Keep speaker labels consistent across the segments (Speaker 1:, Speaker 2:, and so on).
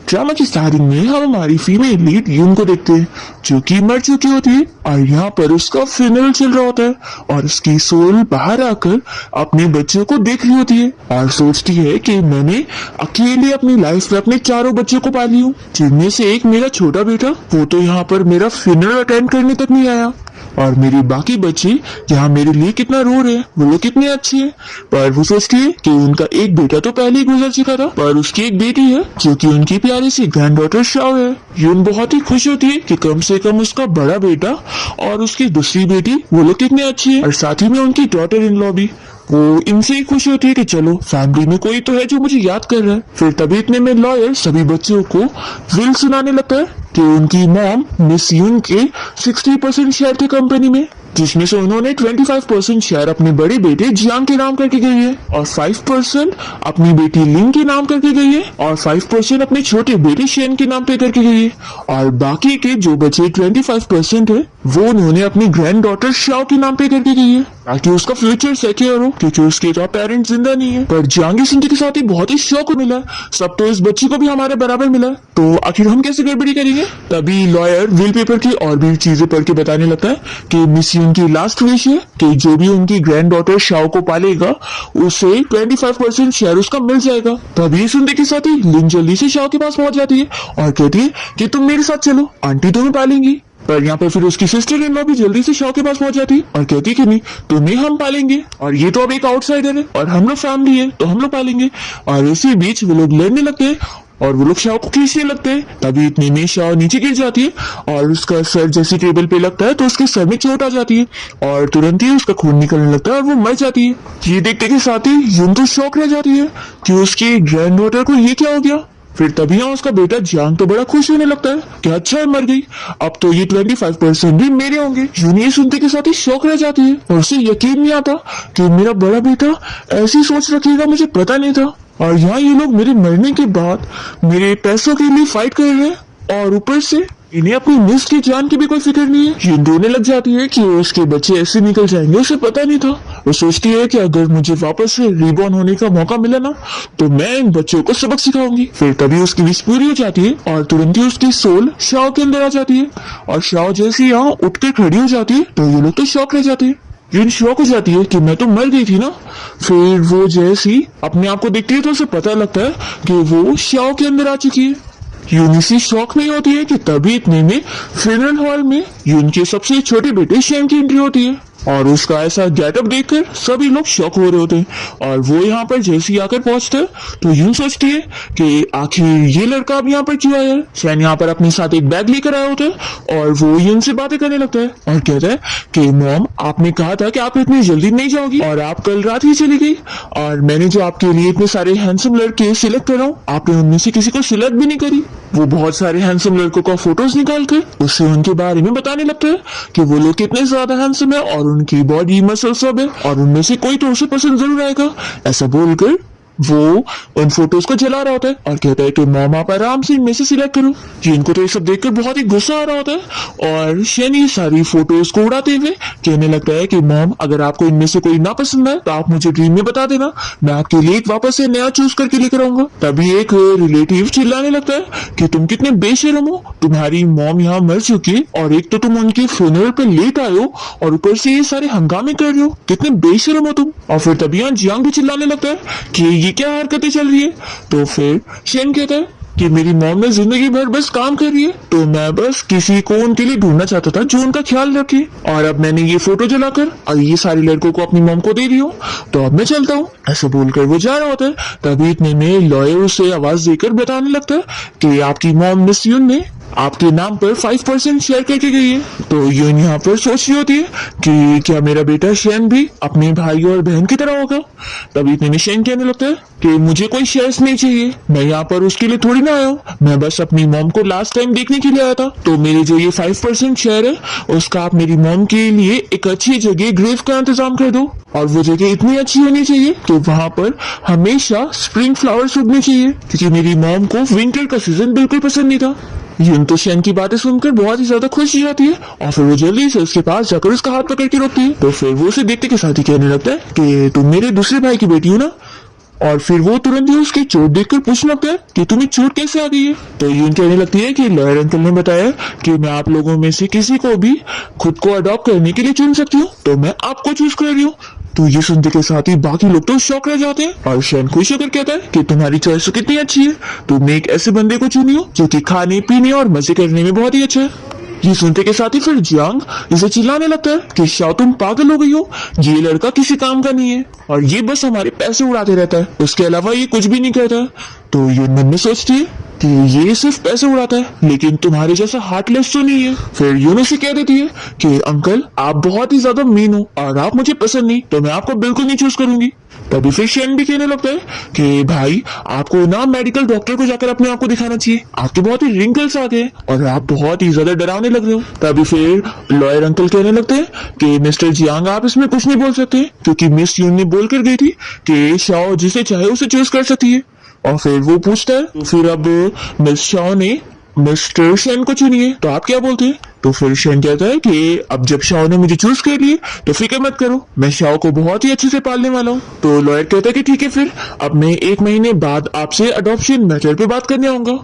Speaker 1: Drama की starting में हम हमारी फीमेल लीड यून को देखते हैं जो कि मर चुकी होती है और यहाँ पर उसका फ्यूनरल चल रहा होता है और उसकी सोल बाहर आकर अपने बच्चों को देख रही होती है और सोचती है कि मैंने अकेले अपनी लाइफ में अपने चारों बच्चों को पाली हूँ, जिनमें से एक मेरा छोटा बेटा, वो तो यहाँ पर मेरा फ्यूनरल अटेंड करने तक नहीं आया और मेरे बाकी बच्चे यहाँ मेरे लिए कितना रो रहे हैं, वो लोग कितने अच्छे हैं। पर वो सोचती है कि उनका एक बेटा तो पहले ही गुजर चुका था, पर उसकी एक बेटी है जो कि उनकी प्यारी सी ग्रैंड डॉटर शाओ है। यून बहुत ही खुश होती है कि कम से कम उसका बड़ा बेटा और उसकी दूसरी बेटी वो लोग कितने अच्छे हैं और साथ ही में उनकी डॉटर इन लॉ भी। वो इनसे ही खुश होती है कि चलो फैमिली में कोई तो है जो मुझे याद कर रहा है। फिर तभी इतने में लॉयर सभी बच्चों को विल सुनाने लगता है कि उनकी मॉम मिस यून के 60% शेयर थे कंपनी में, जिसमें से उन्होंने 25% शेयर अपने बड़े बेटे जियांग के नाम करके गई है और 5% अपनी बेटी लिंग के नाम करके गई है और 5% अपने छोटे बेटे शेन के नाम पे करके गई है और बाकी के जो बचे 25% है वो उन्होंने अपनी ग्रैंड डॉटर शाओ के नाम पे करके गई है ताकि उसका फ्यूचर सिक्योर हो, क्योंकि उसके तो पेरेंट्स जिंदा नहीं है। पर जियांग सुनते के साथ ही बहुत ही शौक मिला, सब तो इस बच्ची को भी हमारे बराबर मिला, तो आखिर हम कैसे गड़बड़ी करेंगे। तभी लॉयर विल पेपर की और भी चीजें पढ़ के बताने लगता है कि मिस उनकी लास्ट विश है कि जो भी उनकी ग्रैंड डॉटर शाओ को पालेगा उसे 25% शेयर उसका मिल जाएगा। तभी सुनते के साथ ही लिन जल्दी से शाओ के पास पहुंच जाती है और कहती है कि तुम मेरे साथ चलो, आंटी तुम्हें पालेंगी। पर यहाँ पर फिर उसकी सिस्टर इन लॉ भी जल्दी से शाओ के पास पहुंच जाती है और कहती है कि नहीं, तुम्हें हम पालेंगे और ये तो अब एक आउटसाइडर है और हम लोग फैमिली है तो हम लोग पालेंगे। और इसी बीच वो लोग लड़ने लगते हैं और वो लोग शाओ को खींचने लगते हैं। तभी इतने में शाओ नीचे गिर जाती है और उसका सर जैसे टेबल पे लगता है तो उसके सर में चोट आ जाती है और तुरंत ही उसका खून निकलने लगता है और वो मर जाती है। ये देखते के साथ ही यून तो शौक रह जाती है कि उसकी ग्रैंड डॉटर को ये क्या हो गया। फिर तभी यहाँ उसका बेटा जियांग तो बड़ा खुश होने लगता है कि अच्छा है मर गई, अब तो ये 25% भी मेरे होंगे। यून ये सुनते के साथ ही शौक रह जाती है और उसे यकीन नहीं आता कि मेरा बड़ा बेटा ऐसी सोच रखेगा, मुझे पता नहीं था। और यहाँ ये लोग मेरे मरने के बाद मेरे पैसों के लिए फाइट कर रहे हैं और ऊपर से इन्हें अपनी मिस की जान की भी कोई फिक्र नहीं है। ये रोने लग जाती है कि उसके बच्चे ऐसे निकल जाएंगे, उसे पता नहीं था। वो सोचती है कि अगर मुझे वापस से रिबॉर्न होने का मौका मिला ना तो मैं इन बच्चों को सबक सिखाऊंगी। फिर तभी उसकी विश पूरी हो जाती है और तुरंत ही उसकी सोल शाओ के अंदर आ जाती है और शाओ जैसे यहाँ उठ के खड़ी हो जाती है तो ये लोग तो शौक रह जाते हैं। यून शौक हो जाती है कि मैं तो मर गई थी ना। फिर वो जैसी अपने आप को देखती है तो उसे पता लगता है कि वो शाओ के अंदर आ चुकी है। यून इसी शौक में होती है कि तभी इतने में फ्यूनरल हॉल में यून के सबसे छोटे बेटे शेन की एंट्री होती है और उसका ऐसा गेटअप देखकर सभी लोग शॉक हो रहे होते हैं। और वो यहाँ पर जैसे ही आकर पहुंचते हैं तो यूं सोचती है कि आखिर ये लड़का अब यहाँ पर क्यों आया है। शैन यहाँ पर अपने साथ एक बैग लेकर आया होता है और वो यून से बातें करने लगता है और कहता है कि मॉम, आपने कहा था कि आप इतनी जल्दी नहीं जाओगी और आप कल रात ही चली गई और मैंने जो आपके लिए इतने सारे हैंडसम लड़के सिलेक्ट कर रहा हूँ, आपने उनमें से किसी को सिलेक्ट भी नहीं करी। वो बहुत सारे हैंडसम लड़कों का फोटोज निकाल कर उससे उनके बारे में बताने लगता है कि वो लोग कितने ज्यादा हैंडसम है और उनकी बॉडी मसल सब है और उनमें से कोई तो उसे पसंद जरूर आएगा। ऐसा बोलकर वो उन फोटोज को जला रहा होता है और कहता है कि मॉम आप आराम से इनमें से सिलेक्ट करो। जिन को तो ये सब देखकर बहुत ही गुस्सा आ रहा होता है और शेन ये सारी फोटोज को उड़ाते हुए कहने लगता है कि मॉम, अगर आपको इनमें से कोई ना पसंद है तो आप मुझे ड्रीम में बता देना, मैं आपके लिए एक वापस से नया चूज करके लेकर आऊंगा। तभी एक रिलेटिव चिल्लाने लगता है कि तुम कितने बेशरम हो, तुम्हारी मॉम यहाँ मर चुकी है और एक तो तुम उनके फ्यूनरल पे लेट आए हो और ऊपर से ये सारे हंगामे कर रहे हो, कितने बेशरम हो तुम। और फिर तभी यहाँ जियांग भी चिल्लाने लगता है कि ये क्या हरकतें चल रही है। तो फिर शेन कहता है कि मेरी मॉम ने जिंदगी भर बस काम कर रही है, तो मैं बस किसी को उनके लिए ढूंढना चाहता था जो उनका ख्याल रखे और अब मैंने ये फोटो जलाकर और ये सारे लड़कों को अपनी मॉम को दे दी हूँ, तो अब मैं चलता हूँ। ऐसा बोलकर वो जा रहा होता है। तभी इतने में लॉयर उसे आवाज देकर बताने लगता है कि आपकी मॉम मिस यून ने आपके नाम पर 5% शेयर करके गई है। तो यून यहाँ पर सोच रही होती है कि क्या मेरा बेटा शेन भी अपने भाई और बहन की तरह होगा। तभी इतने में शेन कहने लगता है कि मुझे कोई शेयर्स नहीं चाहिए, मैं यहाँ पर उसके लिए थोड़ी ना आया हूँ, मैं बस अपनी मॉम को लास्ट टाइम देखने के लिए आया था। तो मेरे जो ये 5% शेयर है उसका आप मेरी मॉम के लिए एक अच्छी जगह ग्रेव का इंतजाम कर दो और वो जगह इतनी अच्छी होनी चाहिए कि वहां पर हमेशा स्प्रिंग फ्लावर्स उगने चाहिए, क्योंकि मेरी मॉम को विंटर का सीजन बिल्कुल पसंद नहीं था। यून तो शेन की बातें सुनकर बहुत ही ज्यादा खुश हो जाती है और फिर वो जल्दी से उसके पास जाकर उसका हाथ पकड़ के रोकती है। तो फिर वो उसे देखते के साथ ही कहने लगता है कि तुम मेरे दूसरे भाई की बेटी हो ना। और फिर वो तुरंत ही उसकी चोट देखकर पूछने लगता है कि तुम्हें चोट कैसे आ गई है। तो यून कहने लगती है कि लॉयर अंकल ने बताया कि मैं आप लोगों में से किसी को भी खुद को अडॉप्ट करने के लिए चुन सकती हूँ, तो मैं आपको चूज कर रही हूँ। तो ये सुनते के साथ ही बाकी लोग तो शॉक रह जाते हैं और शैन खुश होकर कहता है कि तुम्हारी चॉइस तो कितनी अच्छी है, तुमने एक ऐसे बंदे को चुनी हो जो कि खाने पीने और मजे करने में बहुत ही अच्छा है। ये सुनते के साथ ही फिर जियांग इसे चिल्लाने लगता है कि शाओ तुम पागल हो गई हो, ये लड़का किसी काम का नहीं है और ये बस हमारे पैसे उड़ाते रहता है, उसके अलावा ये कुछ भी नहीं करता। तो ये मन में सोचती है कि ये सिर्फ पैसे उड़ाता है लेकिन तुम्हारे जैसा हार्टलेस तो नहीं है। फिर यून उसे कह देती है कि अंकल आप बहुत ही ज्यादा मीन हो और आप मुझे पसंद नहीं, तो मैं आपको बिल्कुल नहीं चूज करूंगी। तभी फिर शेन भी कहने लगता है कि भाई आपको ना मेडिकल डॉक्टर को जाकर अपने आप को दिखाना चाहिए, आपके बहुत ही रिंकल्स आ गए और आप बहुत ही ज्यादा डरावने लग रहे हो। तभी फिर लॉयर अंकल कहने लगते हैं कि मिस्टर जियांग आप इसमें कुछ नहीं बोल सकते क्योंकि मिस यून ने बोल कर गई थी कि शाओ जिसे चाहे उसे चूज कर सकती है। और फिर वो पूछता है तो फिर अब मिस शाओ ने मिस्टर शेन को चुनिए, तो आप क्या बोलते हैं। तो फिर शेन कहता है कि अब जब शाओ ने मुझे चूज कर लिए तो फिक्र मत करो, मैं शाओ को बहुत ही अच्छे से पालने वाला हूँ। तो लॉयर कहता है कि ठीक है, फिर अब मैं 1 महीने बाद आपसे अडॉप्शन मैटर पे बात करने आऊंगा।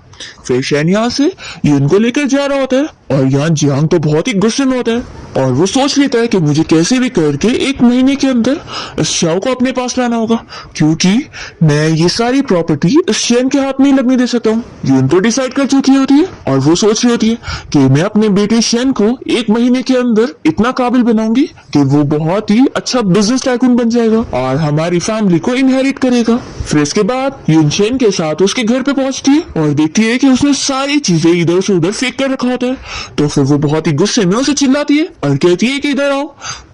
Speaker 1: फिर शेन यहाँ से यून को लेकर जा रहा होता है और यहाँ जियांग तो बहुत ही गुस्से में होता है और वो सोच लेता है कि मुझे कैसे भी करके 1 महीने के अंदर इस शाओ को अपने पास लाना होगा, क्योंकि मैं ये सारी प्रॉपर्टी इस शेन के हाथ में ही लगने दे सकता हूँ। यून तो डिसाइड कर चुकी होती है और वो सोच रही होती है कि मैं अपने बेटे शेन को 1 महीने के अंदर इतना काबिल बनाऊंगी कि वो बहुत ही अच्छा बिजनेस टाइकून बन जाएगा और हमारी फैमिली को इनहेरिट करेगा। फिर इसके बाद यून शेन के साथ उसके घर पे पहुंचती है और देखती है कि उसने सारी चीजें इधर से उधर फेंक कर रखा होता है। तो फिर वो बहुत ही गुस्से में उसे चिल्लाती है और कहती है कि इधर आओ।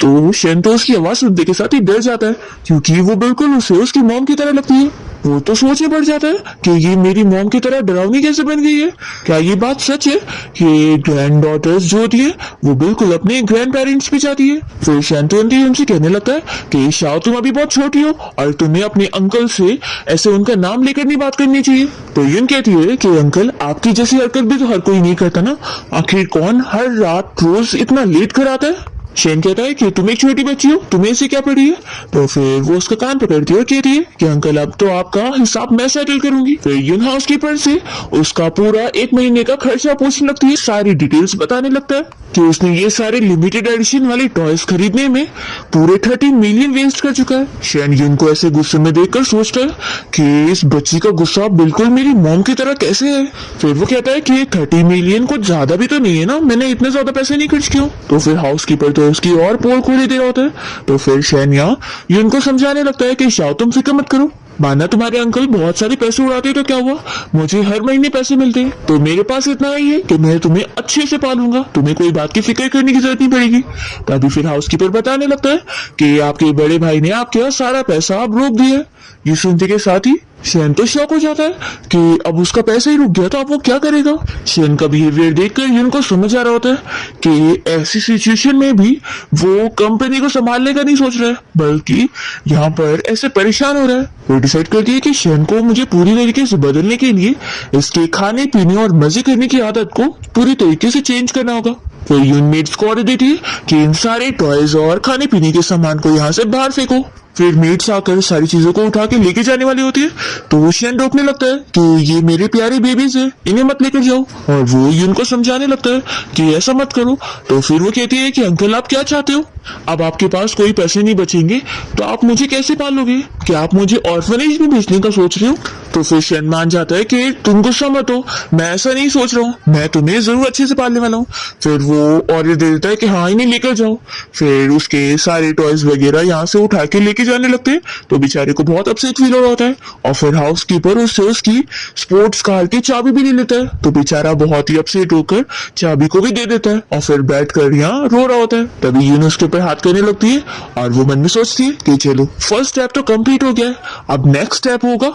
Speaker 1: तो शेन तो उसकी आवाज सुनते के साथ ही डर जाता है क्योंकि वो बिल्कुल उसे उसकी मॉम की तरह लगती है। वो तो सोचने पड़ जाता है कि ये मेरी मॉम की तरह डरावनी कैसे बन गई है, क्या ये बात सच है कि ग्रैंड डॉटर्स जो होती है वो बिल्कुल अपने ग्रैंड पेरेंट्स पे जाती है। फिर शैंतुअंती उनसे कहने लगता है कि शाओ तुम अभी बहुत छोटी हो और तुम्हें अपने अंकल से ऐसे उनका नाम लेकर नहीं बात करनी चाहिए। तो यून कहती है कि अंकल आपकी जैसी हरकत भी तो हर कोई नहीं करता ना, आखिर कौन हर रात रोज इतना लेट कर आता है। शेन कहता है कि तुम एक छोटी बच्ची हो, तुम्हें इसे क्या पड़ी है। तो फिर वो उसका कान पकड़ती है और कहती है कि अंकल अब तो आपका हिसाब मैं सेटल करूंगी। फिर यून हाउसकीपर से उसका पूरा 1 महीने का खर्चा पूछने लगती है, सारी डिटेल्स बताने लगता है कि उसने ये सारे लिमिटेड एडिशन वाले टॉयज खरीदने में पूरे 30 मिलियन वेस्ट कर चुका है। शेन यून को ऐसे गुस्से में देखकर सोचता है कि इस बच्ची का गुस्सा बिल्कुल मेरी मॉम की तरह कैसे है। फिर वो कहता है कि 30 मिलियन कुछ ज्यादा भी तो नहीं है ना, मैंने इतने ज्यादा पैसे नहीं खर्च किए। तो फिर हाउसकीपर तो उसकी और पोल खोले दे रहा होता है। तो फिर शेन यहाँ यून को समझाने लगता है कि शाओ तुम फिक्र मत करो, माना तुम्हारे अंकल बहुत सारे पैसे उड़ाते तो क्या हुआ, मुझे हर महीने पैसे मिलते हैं, तो मेरे पास इतना ही है कि मैं तुम्हें अच्छे से पालूंगा, तुम्हें कोई बात की फिक्र करने की जरूरत नहीं पड़ेगी। तभी फिर हाउसकीपर बताने लगता है कि आपके बड़े भाई ने आपके यहाँ सारा पैसा अब रोक दिया है। ये सुनते के साथ ही शेन तो शॉक हो जाता है कि अब उसका पैसा ही रुक गया तो अब वो क्या करेगा। शेन का बिहेवियर देखकर यून को समझ आ रहा होता है कि ऐसी सिचुएशन में भी वो कंपनी को संभालने का नहीं सोच रहा है बल्कि यहाँ पर ऐसे परेशान हो रहा है। वो डिसाइड करती है कि शेन को मुझे पूरी तरीके से बदलने के लिए इसके खाने पीने और मजे करने की आदत को पूरी तरीके से चेंज करना होगा। फिर यून मेड्स को ऑर्डर देती है कि इन सारे टॉयज और खाने पीने के सामान को यहाँ से बाहर फेंको। फिर मेड्स आकर सारी चीजों को उठा के लेके जाने वाली होती है तो वो शेन रोकने लगता है कि ये मेरे प्यारे बेबीज है, इन्हें मत लेकर जाओ। और वो यून को समझाने लगता है कि ऐसा मत करो। तो फिर वो कहती है कि अंकल आप क्या चाहते हो, अब आपके पास कोई पैसे नहीं बचेंगे तो आप मुझे कैसे पालोगे, क्या आप मुझे ऑर्फनेज में भेजने का सोच रहे हो। तो फिर शेन मान जाता है कि तुम गुस्सा मत हो, मैं ऐसा नहीं सोच रहा हूँ, मैं तुम्हें जरूर अच्छे से पालने वाला हूँ। फिर वो ऑर्डर दे देता है कि हाँ इन्हें लेकर जाओ। फिर उसके सारे टॉयज वगैरह यहाँ से उठा के लेके जाने लगते हैं तो बेचारे को बहुत अपसेट फील हो रहा होता है। और फिर हाउसकीपर उससे उसकी स्पोर्ट्स कार की चाबी भी ले लेता है तो बेचारा बहुत ही अपसेट होकर चाबी को भी दे देता है और फिर बैठ कर यहाँ रो रहा होता है। तभी यून उसके ऊपर हाथ करने लगती है और वो मन में सोचती है कि चलो फर्स्ट स्टेप तो कंप्लीट हो गया है, अब नेक्स्ट स्टेप होगा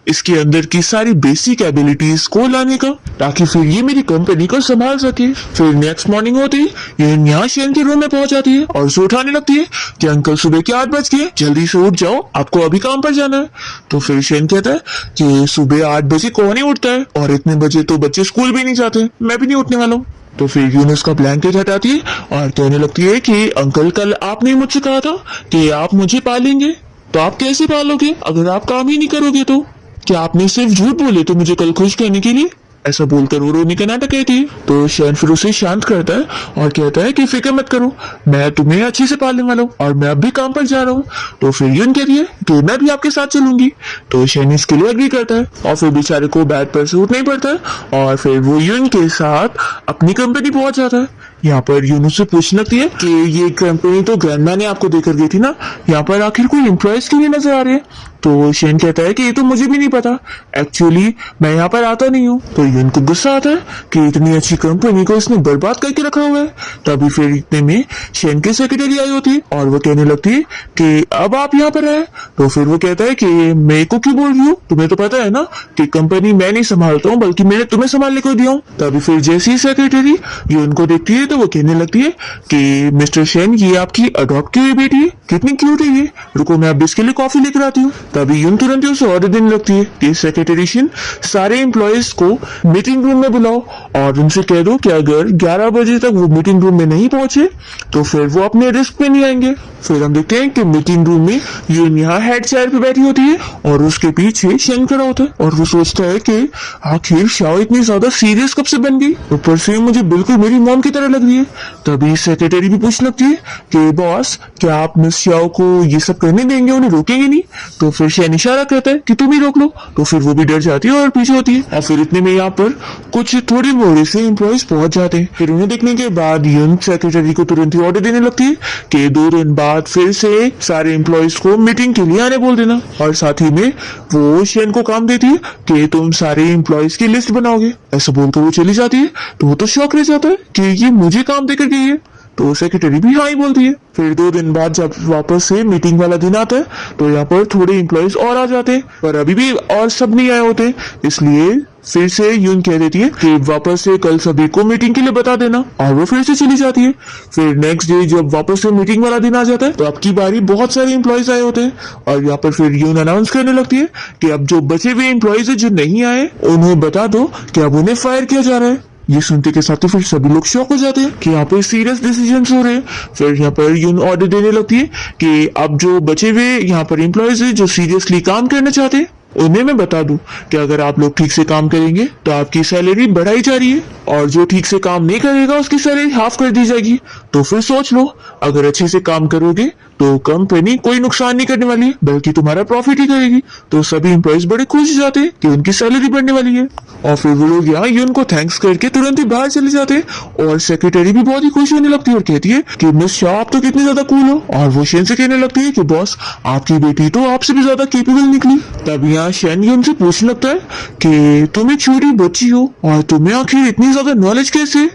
Speaker 1: इसके अंदर की सारी बेसिक एबिलिटीज को लाने का ताकि फिर ये मेरी कंपनी को संभाल सके। फिर नेक्स्ट मॉर्निंग होती है ये यहाँ शेन के रूम में पहुंच जाती है और उसे उठाने लगती है कि अंकल सुबह के 8 बज गए, जल्दी से उठ जाओ, आपको अभी काम पर जाना है। तो फिर शेन कहता है कि सुबह 8 बजे कौन ही उठता है और इतने बजे तो बच्चे स्कूल भी नहीं जाते, मैं भी नहीं उठने वाला हूँ। तो फिर यून उसका ब्लैंकेट हटाती है और कहने लगती है कि अंकल कल आपने मुझसे कहा था कि आप मुझे पालेंगे। तो आप कैसे पालोगे अगर आप काम ही नहीं करोगे? तो क्या आपने सिर्फ झूठ बोले तो मुझे कल खुश करने के लिए? ऐसा बोलकर वो रोने का नाटक कहती है। तो शैन फिर उसे शांत करता है और कहता है कि फिक्र मत करो, मैं तुम्हें अच्छे से पालने वाला हूँ और मैं अब भी काम पर जा रहा हूँ। तो फिर यून कहती है कि मैं भी आपके साथ चलूंगी। तो शैन इसके लिए एग्री करता है और फिर बेचारे को बेड पर से उठना ही पड़ता है और फिर वो यून के साथ अपनी कंपनी पहुंच जाता है। यहाँ पर यून उससे पूछने लगती है कि ये कंपनी तो ग्रैंडमा ने आपको देकर गई थी ना, यहाँ पर आखिर कोई एम्प्लॉयज क्यों नहीं नजर आ रहे हैं? तो शेन कहता है कि ये तो मुझे भी नहीं पता, एक्चुअली मैं यहाँ पर आता नहीं हूँ। तो यून को गुस्सा आता है कि इतनी अच्छी कंपनी को इसने बर्बाद करके रखा हुआ है। तभी फिर इतने में शेन की सेक्रेटरी आई होती है और वो कहने लगती है कि अब आप यहाँ पर आए। तो फिर वो कहता है कि मेरे को क्यों बोल रही हो, तुम्हें तो पता है ना कि कंपनी मैं नहीं संभालता हूँ बल्कि मैंने तुम्हें संभालने को दिया हूँ। तभी फिर जैसी सेक्रेटरी यून को देखती है तो वो कहने लगती है कि मिस्टर शेन ये आपकी अडॉप्ट की हुई बेटी है, कितनी क्यूट है ये, रुको मैं अब इसके लिए कॉफी लेकर आती हूँ। तभी यून तुरंत ही उसे ऑर्डर देने लगती है कि सेक्रेटरी शेन सारे एम्प्लॉयज को मीटिंग रूम में बुलाओ और उनसे कह दो कि अगर 11 बजे तक वो मीटिंग रूम में नहीं पहुंचे तो फिर वो अपने रिस्क पे नहीं आएंगे। फिर हम देखते हैं कि मीटिंग रूम में यून यहाँ हेड चेयर पे बैठी होती है और उसके पीछे शेन खड़ा होता है और वो सोचता है कि आखिर शाओ इतनी ज्यादा सीरियस कब से बन गई, ऊपर से मुझे बिल्कुल मेरी मॉम की तरह लग रही है। तभी सेक्रेटरी भी पूछने लगती है कि बॉस क्या आप मिस शाओ को ये सब करने देंगे, उन्हें रोकेंगे नहीं? तो फिर शेन इशारा करता है कि तुम ही रोक लो। तो फिर वो भी डर जाती है और पीछे होती है और फिर इतने में यहाँ पर कुछ थोड़ी मोड़े से एम्प्लॉयज पहुंच जाते हैं। फिर उन्हें देखने के बाद यून सेक्रेटरी को तुरंत ही ऑर्डर देने लगती है कि 2 दिन बाद फिर से सारे एम्प्लॉयज को मीटिंग के लिए आने बोल देना और साथ ही में वो शेन को काम देती है कि तुम सारे एम्प्लॉयज की लिस्ट बनाओगे। ऐसा बोलकर वो चली जाती है तो वो तो शौक रह जाता है कि ये मुझे काम देकर गई है। तो सेक्रेटरी भी हाँ ही बोलती है। फिर 2 दिन बाद जब वापस से मीटिंग वाला दिन आता है तो यहाँ पर थोड़े एम्प्लॉयज और आ जाते हैं पर अभी भी और सब नहीं आए होते, इसलिए फिर से यून कह देती है कि वापस से कल सभी को मीटिंग के लिए बता देना और वो फिर से चली जाती है। फिर नेक्स्ट डे जब वापस से मीटिंग वाला दिन आ जाता है तो अब की बारी बहुत सारे एम्प्लॉयज आए होते हैं और यहाँ पर फिर यून अनाउंस करने लगती है कि अब जो बचे हुए एम्प्लॉयज है जो नहीं आए उन्हें बता दो कि अब उन्हें फायर किया जा रहा है। ये सुनते के साथ तो फिर सभी लोग शॉक हो जाते हैं कि यहाँ पे सीरियस डिसीजन हो रहे हैं। फिर यहाँ पर यून ऑर्डर देने लगती है कि अब जो बचे हुए यहाँ पर एम्प्लॉयज है जो सीरियसली काम करना चाहते हैं उन्हें मैं बता दूं कि अगर आप लोग ठीक से काम करेंगे तो आपकी सैलरी बढ़ाई जा रही है और जो ठीक से काम नहीं करेगा उसकी सैलरी हाफ कर दी जाएगी। तो फिर सोच लो, अगर अच्छे से काम करोगे तो कंपनी कोई नुकसान नहीं करने वाली है बल्कि तुम्हारा प्रॉफिट ही करेगी। तो सभी एम्प्लॉयज बड़े खुश हो जाते हैं कि उनकी सैलरी बढ़ने वाली है और फिर वो लोग यहाँ यून को थैंक्स करके तुरंत ही बाहर चले जाते हैं और सेक्रेटरी भी बहुत ही खुश होने लगती है और कहती है कि मिस शाह आप तो कितनी ज्यादा कूल हो। और वो शेन से कहने लगती है कि बॉस आपकी बेटी तो आपसे भी ज्यादा केपेबल निकली। तब यहाँ शेन यून से पूछने लगता है कि तुम एक छोटी बच्ची हो और तुम्हें आखिर इतनी ज्यादा नॉलेज कैसे?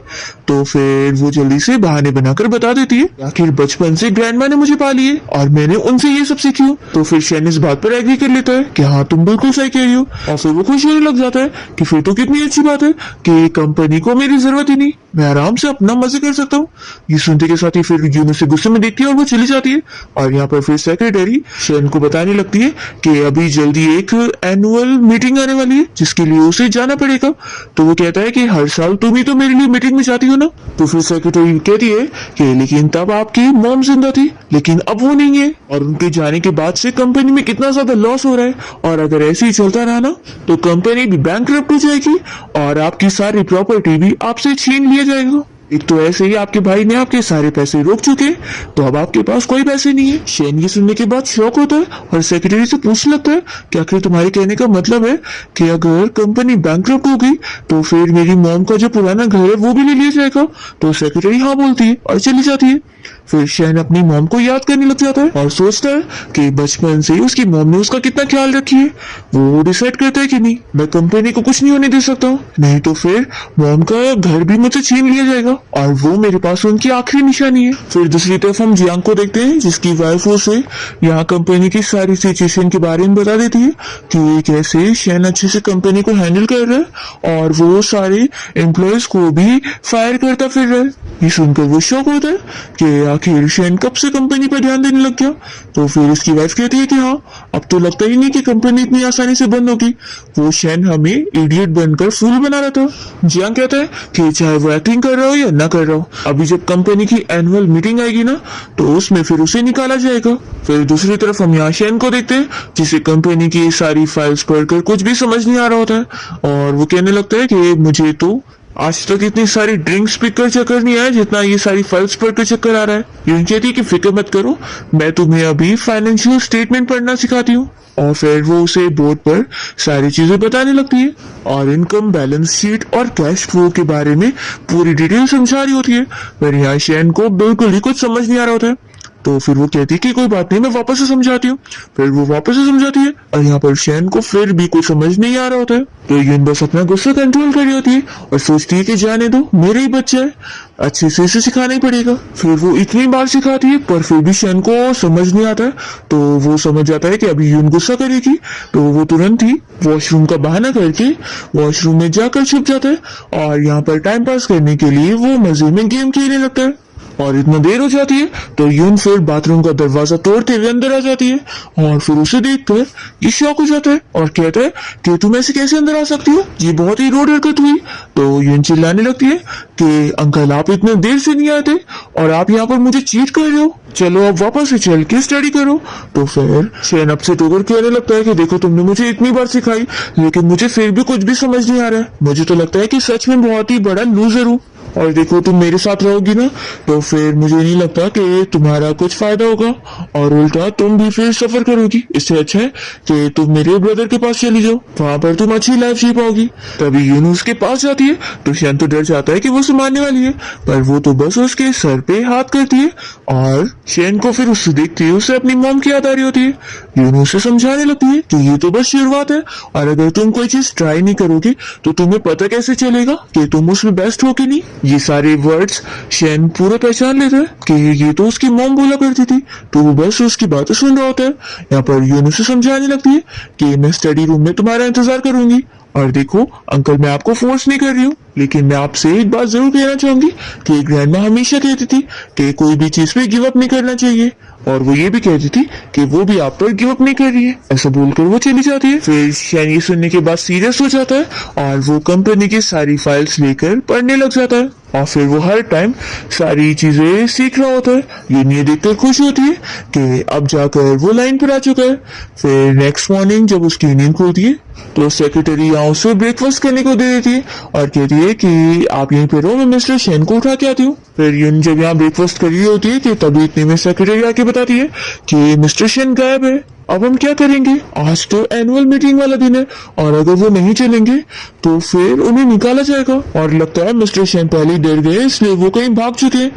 Speaker 1: तो फिर वो जल्दी से बहाने बनाकर बता देती है आखिर बचपन से ग्रैंडमा ने मुझे पाली है और मैंने उनसे ये सब सीखी हूँ। तो फिर शेन इस बात पर एग्री कर लेता है कि हाँ तुम बिल्कुल सही कह रही हो और फिर वो खुश होने लग जाता है कि फिर तो कितनी अच्छी बात है कि कंपनी को मेरी जरूरत ही नहीं, मैं आराम से अपना मजे कर सकता हूँ। ये सुनते के साथ ही फिर यून उसे गुस्से में देखती है और वो चली जाती है और यहाँ पर फिर सेक्रेटरी शेन को बताने लगती है कि अभी जल्दी एक एनुअल मीटिंग आने वाली है जिसके लिए उसे जाना पड़ेगा। तो वो कहता है कि हर साल तुम ही तो मेरे लिए मीटिंग में जाती हो ना। तो फिर सेक्रेटरी कहती है कि लेकिन तब आपकी मॉम जिंदा थी लेकिन अब वो नहीं है और उनके जाने के बाद से कंपनी में कितना ज्यादा लॉस हो रहा है और अगर ऐसे ही चलता रहा ना तो कंपनी भी बैंकरप्ट हो जाएगी और आपकी सारी प्रॉपर्टी भी आपसे छीन लिया जाएगा। एक तो ऐसे ही आपके भाई ने आपके सारे पैसे रोक चुके तो अब आपके पास कोई पैसे नहीं है। शेन ये सुनने के बाद शॉक होता है और सेक्रेटरी से पूछने लगता है कि आखिर तुम्हारे कहने का मतलब है कि अगर कंपनी बैंकरप्ट हो गई तो फिर मेरी मॉम का जो पुराना घर है वो भी ले लिया जाएगा? तो सेक्रेटरी हाँ बोलती है और चली जाती है। फिर शेन अपनी मॉम को याद करने लग जाता है और सोचता है कि बचपन से उसकी मॉम ने उसका कितना ख्याल रखी है। वो डिसाइड करता है कि नहीं मैं कंपनी को कुछ नहीं होने दे सकता हूँ, नहीं तो फिर मॉम का घर भी मुझसे छीन लिया जाएगा और वो मेरे पास उनकी आखिरी निशानी है। फिर दूसरी तरफ हम जियांग को देखते हैं जिसकी वाइफ उसे यहाँ कंपनी की सारी सिचुएशन के बारे में बता देती है कि कैसे शेन अच्छे से कंपनी को हैंडल कर रहा है और वो सारे एम्प्लॉयज को भी फायर करता फिर रहा है। ये सुनकर वो शौक होता है कि आखिर शेन कब से कंपनी पर ध्यान देने लग गया। तो फिर उसकी वाइफ कहती है कि हाँ, अब तो लगता ही नहीं कि कंपनी इतनी आसानी से बंद होगी। वो शेन हमें इडियट बनकर फूल बना रहा था। जियांग कहता है कि चाहे वो एक्टिंग कर रहा हो या ना कर रहा हो, अभी जब कंपनी की एनुअल मीटिंग आएगी ना, तो उसमें फिर उसे निकाला जाएगा। फिर दूसरी तरफ हम यहाँ शेन को देखते हैं, जिसे कंपनी की सारी फाइल्स पढ़कर कुछ भी समझ नहीं आ रहा होता है, और वो कहने लगता है कि मुझे तो आज तक इतनी सारी ड्रिंक्स पीकर चक्कर नहीं आया जितना ये सारी फाइल्स पढ़कर चक्कर आ रहा है। यूं कहती है कि फिक्र मत करो, मैं तुम्हें अभी फाइनेंशियल स्टेटमेंट पढ़ना सिखाती हूँ। और फिर वो उसे बोर्ड पर सारी चीजें बताने लगती है और इनकम, बैलेंस शीट और कैश फ्लो के बारे में पूरी डिटेल समझा रही होती है। पर यहाँ शेन को बिल्कुल ही कुछ समझ नहीं आ रहा होता है। तो फिर वो कहती है कि कोई बात नहीं, मैं वापस से समझाती हूँ। फिर वो वापस से समझाती है और यहाँ पर शेन को फिर भी कुछ समझ नहीं आ रहा होता है। तो यून बस अपना गुस्सा कंट्रोल कर रही होती है और सोचती है कि जाने दो, मेरा ही बच्चा है, अच्छे से इसे सिखाना ही पड़ेगा। फिर वो इतनी बार सिखाती है पर फिर भी शेन को समझ नहीं आता है। तो वो समझ जाता है कि अभी यून गुस्सा करेगी, तो वो तुरंत ही वॉशरूम का बहाना करके वॉशरूम में जाकर छुप जाता है और यहाँ पर टाइम पास करने के लिए वो मजे में गेम खेलने लगता है। और इतना देर हो जाती है तो यून फिर बाथरूम का दरवाजा तोड़ते हुए अंदर आ जाती है और फिर उसे देखकर ये शॉक हो जाता है और कहता है कि तुम ऐसे कैसे अंदर आ सकती हो, ये बहुत ही रोड हरकत हुई। तो यून चिल्लाने लगती है कि अंकल आप इतने देर से नहीं आए थे और आप यहाँ पर मुझे चीट कर रहे हो, चलो अब वापस से चल के स्टडी करो। तो फिर शेन अपसेट होकर कहने लगता है कि देखो तुमने मुझे इतनी बार सिखाई लेकिन मुझे फिर भी कुछ भी समझ नहीं आ रहा है, मुझे तो लगता है कि सच में बहुत ही बड़ा लूजर हूँ। और देखो तुम मेरे साथ रहोगी ना तो फिर मुझे नहीं लगता कि तुम्हारा कुछ फायदा होगा और उल्टा तुम भी फिर सफर करोगी। इससे अच्छा है कि तुम मेरे ब्रदर के पास चली जाओ, वहां पर तुम अच्छी लाइफ जी पाओगी। तभी यूनुस के पास जाती है तो शेन तो डर जाता है कि वो उसे मारने वाली है, पर वो तो बस उसके सर पे हाथ करती है और शेन को फिर उससे देखते ही उसे अपनी मॉम की याद आ रही होती है। यूनुस से समझाने लगती है कि ये तो बस शुरुआत है और अगर तुम कोई चीज ट्राई नहीं करोगे तो तुम्हें पता कैसे चलेगा कि तुम उसमें बेस्ट हो कि नहीं। ये सारे वर्ड्स शेन पूरा पहचान लेता है कि ये तो उसकी मॉम बोला करती थी, तो वो बस उसकी बातें सुन रहा होता है। यहाँ पर यूनुस से समझाने लगती है कि मैं स्टडी रूम में तुम्हारा इंतजार करूंगी और देखो अंकल मैं आपको फोर्स नहीं कर रही हूँ, लेकिन मैं आपसे एक बात जरूर कहना चाहूंगी कि ग्रैंडमा हमेशा कहती थी कि कोई भी चीज पे गिव अप नहीं करना चाहिए और वो ये भी कहती थी कि वो भी आप पर गिव अप नहीं कर रही है। ऐसा बोलकर वो चली जाती है। फिर शेन ये सुनने के बाद सीरियस हो जाता है और वो कंपनी की सारी फाइल्स लेकर पढ़ने लग जाता है और फिर वो हर टाइम सारी चीजें सीख रहा होता है। ये देखकर खुश होती है कि अब जाकर वो लाइन पर आ चुका है। फिर नेक्स्ट मॉर्निंग जब उसकी नींद खुलती है तो सेक्रेटरी यहाँ उसे ब्रेकफास्ट करने को दे देती है और कहती है कि आप यहीं पे रहो, मैं मिस्टर शेन को उठा के आती हूँ। फिर यून जब यहाँ ब्रेकफास्ट कर रही होती है कि तभी इतने में सेक्रेटरी आके बताती है कि मिस्टर शेन गायब है, अब हम क्या करेंगे, आज तो एनुअल मीटिंग वाला दिन है और अगर वो नहीं चलेंगे तो फिर उन्हें निकाला जाएगा और लगता है मिस्टर शेन पहले ही डर गए इसलिए वो कहीं भाग चुके हैं।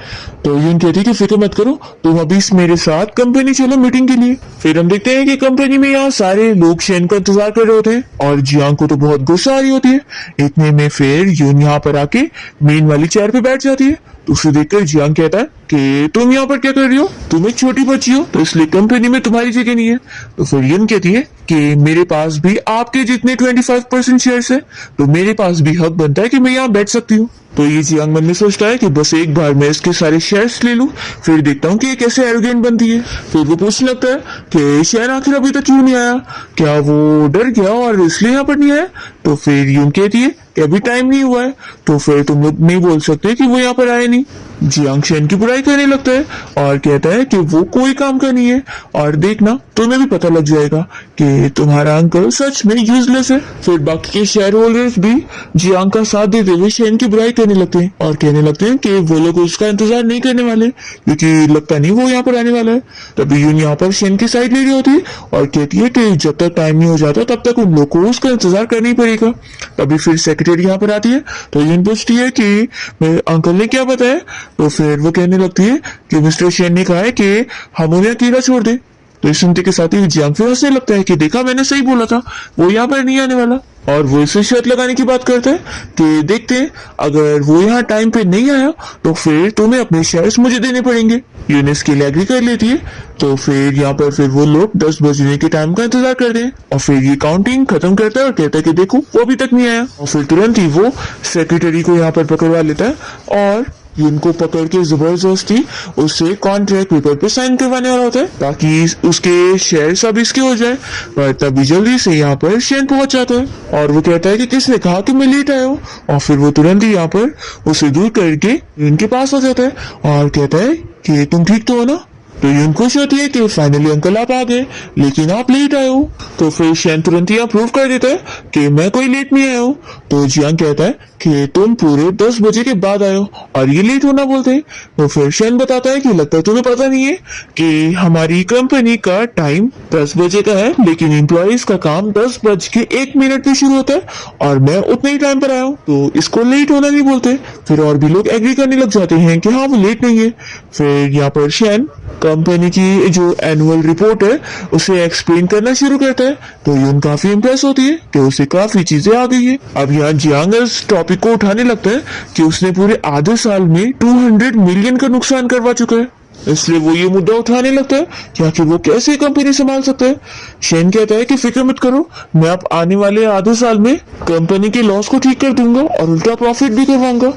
Speaker 1: तो यून कहती है कि फिक्र मत करो, तुम अभी मेरे साथ कंपनी चलो मीटिंग के लिए। फिर हम देखते हैं कि कंपनी में यहाँ सारे लोग शेन का इंतजार कर रहे होते हैं और जियांग को तो बहुत गुस्सा आ रही होती है। इतने में फिर यून यहाँ पर आके मेन वाली चेयर पे बैठ जाती है। तो उसे देखकर जियांग कहता है कि तुम यहाँ पर क्या कर रही हो, तुम एक छोटी बच्ची हो तो इसलिए कंपनी में तुम्हारी जगह नहीं है। तो फिर यून कहती है कि मेरे पास भी आपके जितने 25% शेयर्स है तो मेरे पास भी हक बनता है कि मैं यहाँ बैठ सकती हूँ। तो ये जियांग मन में सोचता है कि बस एक बार मैं इसके सारे शेयर्स ले लूं, फिर देखता हूँ कि ये कैसे एरोगेंट बनती है। फिर वो पूछने लगता है कि शेयर आखिर अभी तक क्यों नहीं आया, क्या वो डर गया और इसलिए यहाँ पर नहीं आया। तो फिर यून कहती है कि अभी टाइम नहीं हुआ है, तो फिर तुम लोग नहीं बोल सकते कि वो यहाँ पर आए नहीं। जियांग शेन की बुराई करने लगता है और कहता है कि वो कोई काम का नहीं है और देखना तुम्हें भी पता लग जाएगा कि तुम्हारा अंकल सच में यूजलेस है। फिर बाकी के शेयर होल्डर्स भी जियांग का साथ देते हुए शेन की बुराई करने लगते हैं और कहने लगते हैं कि वो लोग उसका इंतजार नहीं करने वाले क्योंकि लगता नहीं वो यहाँ पर आने वाला है। तभी यून यहाँ पर शेन की साइड ले रही होती है और कहती है कि जब तक टाइम नहीं हो जाता तब तक उन लोग को उसका इंतजार करना ही पड़ेगा। तभी फिर सेक्रेटरी यहाँ पर आती है तो यून पूछती है कि मेरे अंकल ने क्या बताया। तो फिर वो कहने लगती है कि मिस्टर शेन ने कहा है कि हम उन्हें अकेला छोड़ दे। तो इस सुनते के साथ ही जियांग फिर हंसने लगता है कि देखा मैंने सही बोला था, वो यहाँ पर नहीं आने वाला। और वो इसे शर्त लगाने की बात करता है कि देखते हैं अगर वो यहाँ टाइम पे नहीं आया तो फिर तुम्हें अपने शेयर्स मुझे देने पड़ेंगे। यूनिस के लिए एग्री कर लेती है। तो फिर यहाँ पर फिर वो लोग 10 बजने के टाइम का इंतजार करते हैं और फिर ये काउंटिंग खत्म करता है और कहता है कि देखो वो अभी तक नहीं आया। और फिर तुरंत ही वो सेक्रेटरी को यहाँ पर पकड़वा लेता है और उनको पकड़ के जबरदस्ती उससे कॉन्ट्रैक्ट पेपर पे साइन करवाने वाला होता है ताकि उसके शेयर सब इसके हो जाए। पर तभी जल्दी से यहाँ पर शेन पहुंच जाता है और वो कहता है कि किसने कहा कि मैं लेट आया हूँ, और फिर वो तुरंत ही यहाँ पर उसे दूर करके उनके पास आ जाता है और कहता है कि तुम ठीक तो हो ना। तो यून खुश होती है कि फाइनली अंकल आप आ गए, लेकिन आप लेट आए हो। तो फिर शेन तुरंत ही प्रूव कर देता है कि मैं कोई लेट नहीं आया हूँ। तो जियांग कहता है कि तुम पूरे 10 बजे के बाद आए हो और ये लेट होना बोलते हैं। तो फिर शेन बताता है कि लगता है तुम्हें पता नहीं है कि हमारी कंपनी का टाइम 10 बजे का है, लेकिन एम्प्लॉयज का काम 10:01 पे शुरू होता है और मैं उतने ही टाइम पर आया हूँ, तो इसको लेट होना नहीं बोलते। फिर और भी लोग एग्री करने लग जाते हैं कि हाँ वो लेट नहीं है। फिर यहाँ पर शेन कंपनी की जो एनुअल रिपोर्ट है उसे एक्सप्लेन करना शुरू करता है। तो यून काफी इम्प्रेस होती है कि उसे काफी चीजें आ गई है। अब यहाँ जियांग इस टॉपिक को उठाने लगता है कि उसने पूरे आधे साल में 200 मिलियन का नुकसान करवा चुका है, इसलिए वो ये मुद्दा उठाने लगता है कि आखिर वो कैसे कंपनी संभाल सकता है। शेन कहता है कि फिक्र मत करो, मैं अब आने वाले आधे साल में कंपनी के लॉस को ठीक कर दूंगा और उल्टा प्रॉफिट भी करवाऊंगा।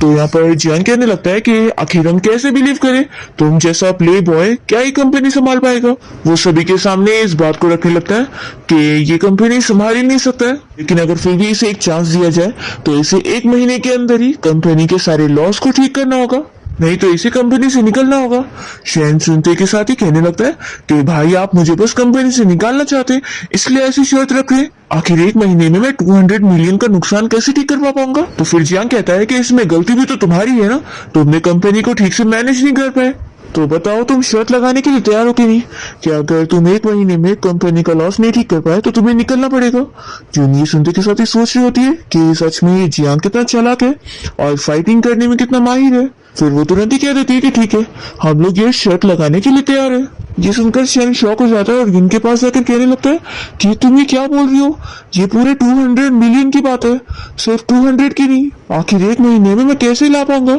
Speaker 1: तो यहाँ पर जियान कहने लगता है कि आखिर हम कैसे बिलीव करें, तुम जैसा प्ले बॉय क्या ही कंपनी संभाल पाएगा। वो सभी के सामने इस बात को रखने लगता है कि ये कंपनी संभाल ही नहीं सकता है, लेकिन अगर फिर भी इसे एक चांस दिया जाए तो इसे 1 महीने के अंदर ही कंपनी के सारे लॉस को ठीक करना होगा, नहीं तो इसी कंपनी से निकलना होगा। शेन सुनते के साथ ही कहने लगता है कि भाई आप मुझे बस कंपनी से निकालना चाहते हैं, इसलिए ऐसी शर्त रख रहे हैं। आखिर 1 महीने में मैं 200 मिलियन का नुकसान कैसे ठीक करवा पाऊंगा। तो फिर जियांग कहता है कि इसमें गलती भी तो तुम्हारी है ना, तुमने कंपनी को ठीक से मैनेज नहीं कर पाए। तो बताओ तुम शर्त लगाने के लिए तैयार हो कि नहीं, कि अगर तुम 1 महीने में कंपनी का लॉस नहीं ठीक कर पाए तो तुम्हें निकलना पड़ेगा। जून ये सुनते के साथ ही सोच रही होती है कि सच में ये जियांग कितना चालाक है और फाइटिंग करने में कितना माहिर है। फिर वो तुरंत ही कह देती है कि ठीक है, हम लोग ये शर्त लगाने के लिए तैयार है। ये सुनकर शेन शॉक हो जाता है और उनके पास जाकर कहने लगता है कि तुम ये क्या बोल रही हो, ये पूरे 200 मिलियन की बात है, सिर्फ 200 की नहीं, आखिर 1 महीने में मैं कैसे ला पाऊंगा।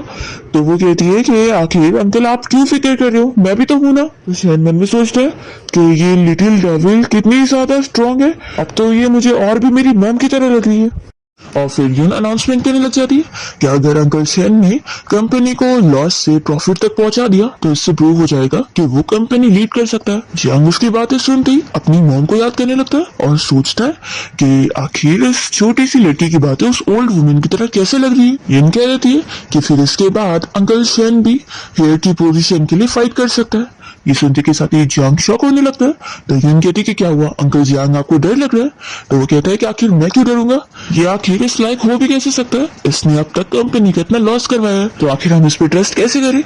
Speaker 1: तो वो कहती है कि आखिर अंकल आप क्यों फिक्र कर रहे हो, मैं भी तो हूं ना। तो शेन मन में सोचता है कि ये लिटिल डेविल कितनी ज्यादा स्ट्रांग है, अब तो ये मुझे और भी मेरी मॉम की तरह लग रही है। और फिर यून अनाउंसमेंट करने लग जाती है कि अगर अंकल शेन ने कंपनी को लॉस से प्रॉफिट तक पहुंचा दिया तो इससे प्रूव हो जाएगा कि वो कंपनी लीड कर सकता है। जियांग उसकी बातें सुनते ही अपनी मॉम को याद करने लगता है और सोचता है कि आखिर इस छोटी सी लड़की की बातें उस ओल्ड वुमेन की तरह कैसे लग रही है। यून कह देती है कि फिर इसके बाद अंकल शेन भी हेयर की पोजीशन के लिए फाइट कर सकता है। ये सुनते के साथ ही जियांग शॉक होने लगता है। तो यून कहती है कि क्या हुआ अंकल जियांग, आपको डर लग रहा है। तो वो कहता है कि आखिर मैं क्यों डरूंगा, ये आखिर इस लायक हो भी कैसे सकता है, इसने अब तक कंपनी का इतना लॉस करवाया है, तो आखिर हम इस पे ट्रस्ट कैसे करें।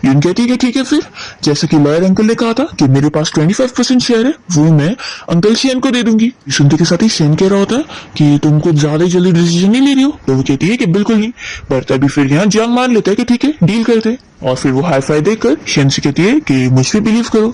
Speaker 1: यून कहती है कि ठीक है, फिर जैसा कि लॉयर अंकल ने कहा था कि मेरे पास 25% शेयर है, वो मैं अंकल शेन को दे दूंगी। सुनते के साथ ही शेन कह रहा होता है कि तुम कुछ ज्यादा जल्दी डिसीजन नहीं ले रही हो। तो वो कहती है कि बिल्कुल नहीं, पर तभी फिर यहाँ जियांग मान लेता है कि ठीक है डील करते हैं। और फिर वो हाई फाई देकर शेन से कहती है कि मुझ पे बिलीव करो।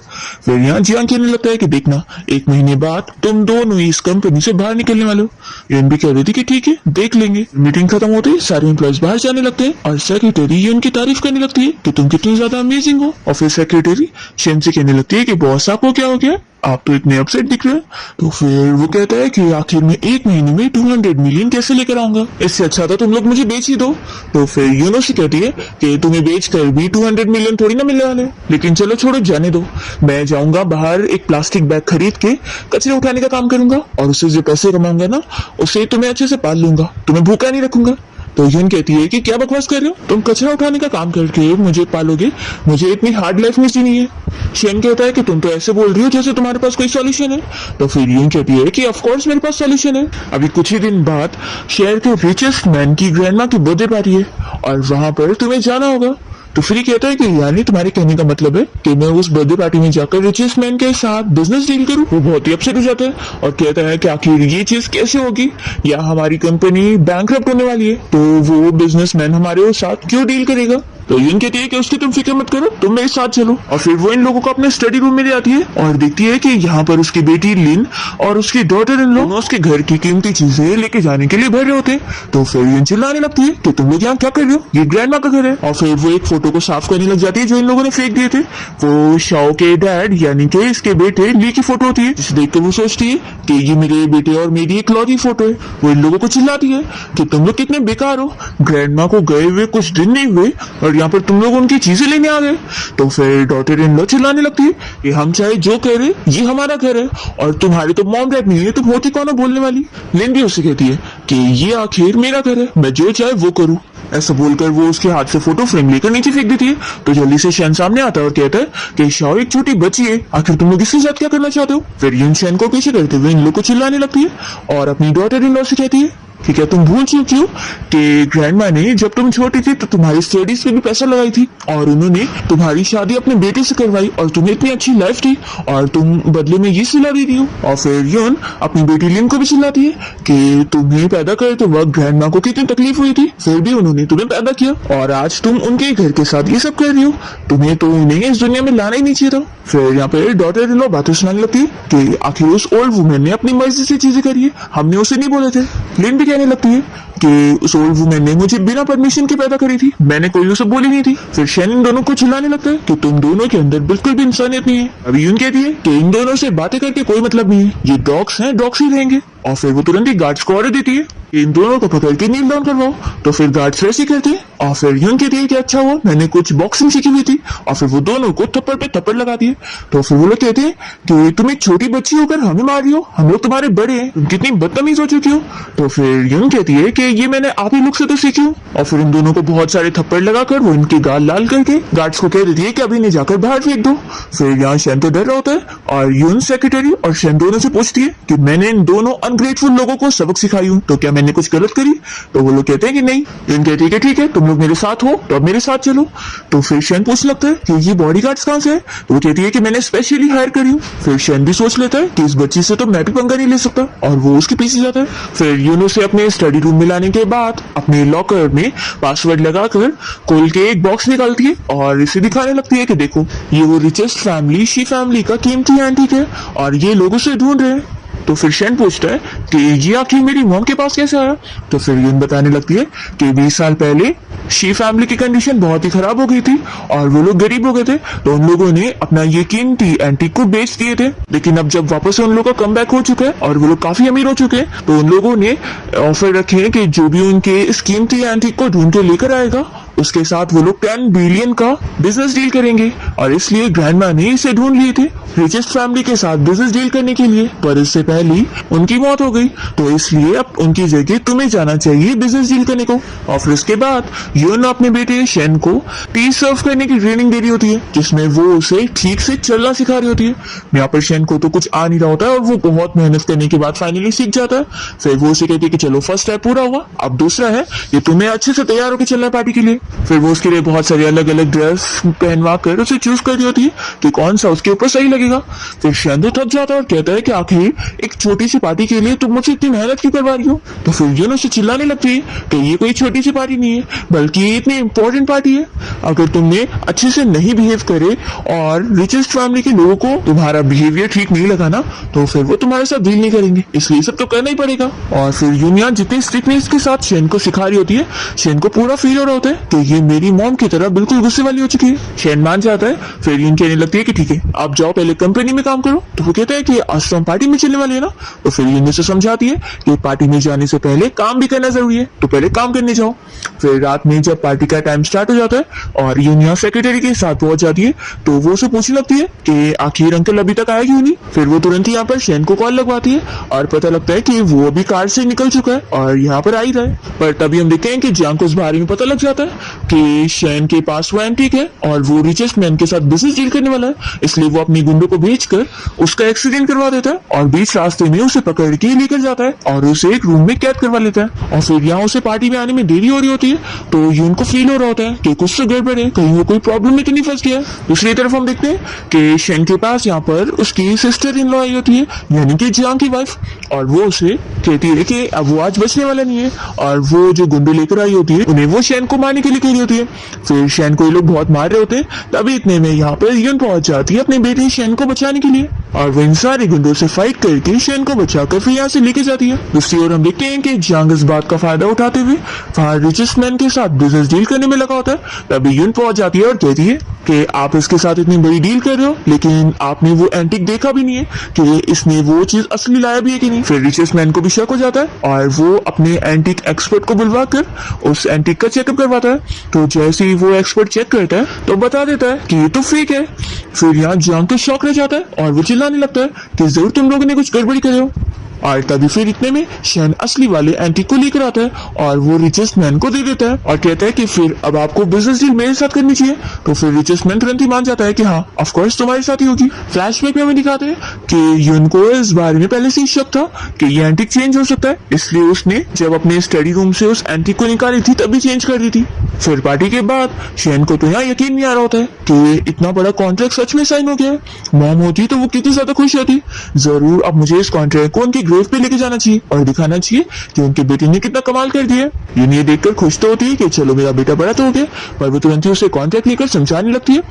Speaker 1: फिर यहाँ जियांग कहने लगता है कि देखना 1 महीने बाद तुम दोनों इस कंपनी से बाहर निकलने वाले हो। यून भी कह रही थी कि ठीक है देख लेंगे। मीटिंग खत्म होते ही सारे एम्प्लॉयज बाहर जाने लगते हैं और सेक्रेटरी यून की तारीफ करने लगती है कि तुम कितनी ज्यादा अमेजिंग हो। और फिर सेक्रेटरी शेन से कहने लगती है कि बॉस आपको क्या हो गया, आप तो इतने अपसेट दिख रहे हैं। तो फिर वो कहता है कि आखिर में 1 महीने में 200 मिलियन कैसे लेकर आऊंगा, इससे अच्छा था तुम लोग मुझे बेच ही दो। तो फिर यूनो से कहती है कि तुम्हें बेच कर भी 200 मिलियन थोड़ी ना मिलने वाले, लेकिन चलो छोड़ो जाने दो, मैं जाऊंगा बाहर एक प्लास्टिक बैग खरीद के कचरे उठाने का काम करूंगा और उससे जो पैसे कमाऊंगा ना उससे तुम्हें अच्छे से पाल लूंगा, तुम्हें भूखा नहीं रखूंगा। तो यून कहती है कि क्या बकवास कर रहे हो, तुम कचरा उठाने का काम करके मुझे पालोगे, मुझे इतनी हार्ड लाइफ नहीं जीनी है। शेन कहता है कि तुम तो ऐसे बोल रही हो जैसे तुम्हारे पास कोई सॉल्यूशन है। तो फिर यून कहती है कि ऑफ कोर्स मेरे पास सॉल्यूशन है। अभी कुछ ही दिन बाद शहर के रिचेस्ट मैन की ग्रैंडमा की बर्थडे पार्टी है और वहां पर तुम्हें जाना होगा। तो फिर कहता है कि यानी तुम्हारे कहने का मतलब है कि मैं उस बर्थडे पार्टी में जाकर रिचेस्ट मैन के साथ बिजनेस डील करूं। वो बहुत ही अपसेट हो जाता है और कहता है कि आखिर ये चीज कैसे होगी, या हमारी कंपनी बैंकरप्ट होने वाली है, तो वो बिजनेसमैन हमारे साथ क्यों डील करेगा। तो यून कहती है कि उसकी तुम फिक्र मत करो, तुम मेरे साथ चलो। और फिर वो इन लोगों को अपने स्टडी रूम में ले आती है और देखती है कि यहाँ पर उसकी बेटी लिन और उसकी डॉटर इन लोग उसके घर की कीमती चीजें लेके जाने के लिए भर रहे होते हैं। तो फिर यून चिल्लाने लगती है कि तुम लोग यहाँ क्या कर रहे हो, ये ग्रैंडमा का घर है। और फिर वो एक फोटो को साफ करने लग जाती है जो इन लोगों ने फेंक दिए थे। वो शाओ के डैड यानी कि इसके बेटे ली की फोटो होती है, जिसे देखकर वो सोचती है कि ये मेरे बेटे और मेरी इकलौती फोटो है। वो इन लोगों को चिल्लाती है कि तुम लोग कितने बेकार हो, ग्रैंडमा को गए हुए कुछ दिन नहीं हुए और फिर यहाँ पर तुम लोग उनकी चीजें लेने आ गए। तो फिर डॉटर इन लॉ चिल्लाने लगती है कि हम चाहे जो कह रहे, ये हमारा घर है और तुम्हारी तो मॉम डैड नहीं है, तुम होती कौन हो बोलने वाली। लिन भी उससे कहती है कि ये आखिर मेरा घर है, मैं जो चाहे वो करूँ। ऐसा बोलकर वो उसके हाथ से फोटो फ्रेम लेकर नीचे फेंक देती है। तो जल्दी से शैन सामने आता है और कहता है कि शाओ एक छोटी बच्ची है, आखिर तुम लोग इसके साथ क्या करना चाहते हो। फिर यून शैन को पीछे करते हुए इन लोग को चिल्लाने लगती है और अपनी डॉटर इन लॉ से कहती है कि क्या तुम भूल चुकी हो कि ग्रैंडमा ने जब तुम छोटी थी तो तुम्हारी स्टडीज पे भी पैसा लगाई थी और उन्होंने तुम्हारी शादी अपने बेटे से करवाई और तुम्हें इतनी अच्छी लाइफ थी और तुम बदले में ये सिला दे रही हो। और फिर यून अपनी बेटी लिन को भी चिल्लाती है कि तुम्हें पैदा करते वक्त ग्रैंडमा को कितनी तकलीफ हुई थी, फिर भी उन्होंने तुम्हें पैदा किया और आज तुम उनके घर के साथ ये सब कर रही हो, तुम्हें तो उन्हें इस दुनिया में लाना ही नहीं चाहिए था। फिर यहाँ पे डॉटर इन लॉ बातें सुनाने लगती है कि आखिर उस ओल्ड वुमेन ने अपनी मर्जी से चीजें करी है, हमने उसे नहीं बोले थे। लिन भी कहने लगती है कि उस ओल्ड वुमेन ने मुझे बिना परमिशन के पैदा करी थी, मैंने कोई उसे बोली नहीं थी। फिर शैन इन दोनों को चिल्लाने लगता है कि तुम दोनों के अंदर बिल्कुल भी इंसानियत नहीं है। अभी यून कहती है कि इन दोनों से बातें करके कोई मतलब नहीं है, ये डॉग्स हैं, डॉग्स ही रहेंगे। और फिर वो तुरंत ही गार्ड्स को ऑर्डर देती है इन दोनों को पकड़ के नील डाउन करवाओ। तो फिर गार्ड्स वैसे करते हैं और फिर यून कहती है कि अच्छा हुआ मैंने कुछ बॉक्सिंग सीखी हुई थी, और फिर वो दोनों को थप्पड़ पे थप्पड़ लगा दिए। तो फिर वो लोग कहते हैं कि तुम एक छोटी बच्ची होकर हमें मार रही हो, हम लोग तुम्हारे बड़े हैं, तुम कितनी बदतमीज हो चुकी हो। तो फिर यून कहती है कि ये मैंने आप ही लोग से तो सीखी हूँ। और फिर इन दोनों को बहुत सारे थप्पड़ लगाकर वो इनके गाल लाल करके गार्ड्स को कह देती है कि अभी इन्हें जाकर बाहर फेंक दो। फिर यहाँ शैन तो डर रहा होता है और यून सेक्रेटरी और शैन दोनों से पूछती है कि मैंने इन दोनों अनग्रेटफुल लोगों को सबक सिखाई हूँ, तो क्या मैंने कुछ गलत करी। तो वो लोग कहते हैं कि नहीं। यून कहती है कि ठीक है तुम लोग मेरे साथ हो तो अब मेरे साथ चलो। तो फिर शैन पूछ लगता है कि ये बॉडीगार्ड्स कहाँ से है। तो वो कहती है कि मैंने स्पेशली हायर करी हूँ। फिर शैन भी सोच लेता है कि इस बच्ची से तो मैं भी पंगा नहीं ले सकता और वो उसके पीछे जाता है। फिर यून उसे अपने स्टडी रूम में लाने के बाद अपने लॉकर में पासवर्ड लगाकर खोल के एक बॉक्स निकालती है और इसे दिखाने लगती है कि देखो ये वो रिचेस्ट फैमिली शी फैमिली का कीमती एंटीक है और ये लोग उसे ढूंढ रहे हैं। तो फिर शैन पूछता है कि ये आखिर मेरी मॉम के पास कैसे आया। तो फिर यून बताने लगती है कि 20 साल पहले शी फैमिली की कंडीशन बहुत ही खराब हो गई थी और वो लोग गरीब हो गए थे, तो उन लोगों ने अपना ये कीमती एंटीक को बेच दिए थे। लेकिन अब जब वापस उन लोगों का कमबैक हो चुका है और वो लोग काफी अमीर हो चुके हैं, तो उन लोगों ने ऑफर रखे हैं कि जो भी उनके इस कीमती एंटीक को ढूंढ के लेकर आएगा उसके साथ वो लोग 10 बिलियन का बिजनेस डील करेंगे। और इसलिए ग्रैंडमा ने इसे ढूंढ लिए थे रिचेस्ट फैमिली के साथ बिजनेस डील करने के लिए, पर इससे पहले उनकी मौत हो गई, तो इसलिए अब उनकी जगह तुम्हें जाना चाहिए बिजनेस डील करने को। और फिर इसके बाद यून अपने बेटे शैन को टी सर्व करने की ट्रेनिंग दे रही होती है, जिसमें वो उसे ठीक से चलना सिखा रही होती है। यहाँ पर शैन को तो कुछ आ नहीं रहा होता है और वो बहुत मेहनत करने के बाद फाइनली सीख जाता है। फिर वो उसे कहती है कि चलो फर्स्ट स्टेप पूरा हुआ, अब दूसरा है कि तुम्हें अच्छे से तैयार होकर चलना है पार्टी के लिए। फिर वो उसके लिए बहुत सारे अलग अलग ड्रेस पहनवा कर उसे चूज कर रही होती है कि कौन सा उसके ऊपर सही लगेगा। फिर शैन तो थक जाता है और कहता है कि आखिर एक छोटी सी पार्टी के लिए तुम मुझसे इतनी मेहनत क्यों करवा रही हो। तो फिर यून उसे चिल्लाने लगती है कि ये कोई छोटी सी पार्टी नहीं है बल्कि ये इतनी इंपॉर्टेंट पार्टी है, अगर तुमने अच्छे से नहीं बिहेव करे और रिचेस्ट फैमिली के लोगों को तुम्हारा बिहेवियर ठीक नहीं लगा ना, तो फिर वो तुम्हारे साथ डील नहीं करेंगे, इसलिए सब तो करना ही पड़ेगा। और फिर यून यहाँ जितनी स्ट्रिक्टनेस के साथ शैन को सिखा रही होती है, शैन को पूरा फील हो रहा होता है कि ये मेरी मॉम की तरह बिल्कुल गुस्से वाली हो चुकी है। शैन मान जाता है। फिर यून कहने लगती है कि ठीक है आप जाओ पहले कंपनी में काम करो। तो वो कहता है कि आज तो हम पार्टी में चलने वाले हैं ना। तो फिर यून उसे समझाती है कि पार्टी में जाने से पहले काम भी करना जरूरी है, तो पहले काम करने जाओ। फिर रात में जब पार्टी का टाइम स्टार्ट हो जाता है और यून यहाँ सेक्रेटरी के साथ पहुंच जाती है, तो वो उसे पूछने लगती है कि आखिर अंकल अभी तक आया क्यों नहीं। फिर वो तुरंत ही यहाँ पर शैन को कॉल लगवाती है और पता लगता है कि वो अभी कार से निकल चुका है और यहाँ पर आ ही रहा है। पर तभी हम देखते हैं कि जियांग को इस बारे में पता लग जाता है कि शैन के पास वो एंटीक है और वो रिचेस्ट मैन के साथ बिजनेस डील करने वाला है, इसलिए वो अपनी गुंडों को भेजकर उसका एक्सीडेंट करवा देता है और बीच रास्ते में उसे पकड़ के लेकर जाता है और उसे एक रूम में कैद करवा लेता है। और फिर यहाँ उसे पार्टी में आने में देरी हो रही होती है, तो यून को फील हो रहा होता है कि कुछ तो गड़बड़ है, कहीं वो कोई प्रॉब्लम में तो नहीं फंस गया। दूसरी तरफ हम देखते हैं कि शैन के पास यहाँ पर उसकी सिस्टर इन लॉ आई होती है, यानी कि जियांग की वाइफ, और वो उसे कहती है कि अब वो आज बचने वाला नहीं है और वो जो गुंडे लेकर आई होती है उन्हें वो शैन को मारने के लिए कह रही होती है। फिर शैन को ये लोग बहुत मार रहे होते हैं, तभी इतने में यहाँ पर यून पहुंच जाती है अपने बेटे शैन को बचाने के लिए। और वो इन सारे गुंडों से फाइट करके शेन को बचाकर फिर यहाँ से लेके जाती है। दूसरी ओर हम देखते हैं कि जियांग इस बात का फायदा उठाते हुए वहाँ रिचेस्ट मैन के साथ बिजनेस डील करने में लगा होता है। तभी यून पहुंच जाती है और कहती है कि आप इसके साथ इतनी बड़ी डील कर रहे हो, लेकिन आपने वो एंटिक देखा भी नहीं है कि इसने वो चीज असली लाया भी है कि नहीं। फिर रिचेस्ट मैन को भी शक हो जाता है और वो अपने एंटिक एक्सपर्ट को बुलवा कर उस एंटिक का चेकअप करवाता है। तो जैसे ही वो एक्सपर्ट चेक करता है तो बता देता है कि ये तो फेक है। फिर यहाँ जियांग को शौक रह जाता है और वो चिल्लाने लगता है कि जरूर तुम लोगों ने कुछ गड़बड़ी करे हो। और तभी फिर इतने में शेन असली वाले एंटिक को लेकर आता है और वो रिचेस्ट मैन को दे देता है और कहता है कि फिर अब आपको बिजनेस डील मेरे साथ करनी चाहिए। तो फिर रिचेस्ट मैन तुरंत ही मान जाता है कि हाँ ऑफ कोर्स तुम्हारे साथ ही होगी। फ्लैशबैक में हमें दिखाते हैं कि यून को इस बारे में पहले से ही शक था कि ये एंटिक चेंज हो सकता है, इसलिए उसने जब अपने स्टडी रूम से उस एंटिक को निकाली थी तभी चेंज कर दी थी। फिर पार्टी के बाद शेन को तो यहाँ यकीन नहीं आ रहा होता है कि इतना बड़ा कॉन्ट्रैक्ट सच में साइन हो गया है। मॉम होती तो वो कितनी ज्यादा खुश होती। जरूर अब मुझे इस कॉन्ट्रैक्ट को उनकी ग्रेव पे लेके जाना चाहिए और दिखाना चाहिए कि उनके बेटे ने कितना कमाल कर दिया। ये देखकर खुश तो होती है कि चलो मेरा बेटा बड़ा तो हो गया, पर वो तुरंत ही उसे कॉन्ट्रैक्ट लेकर समझाने लगती है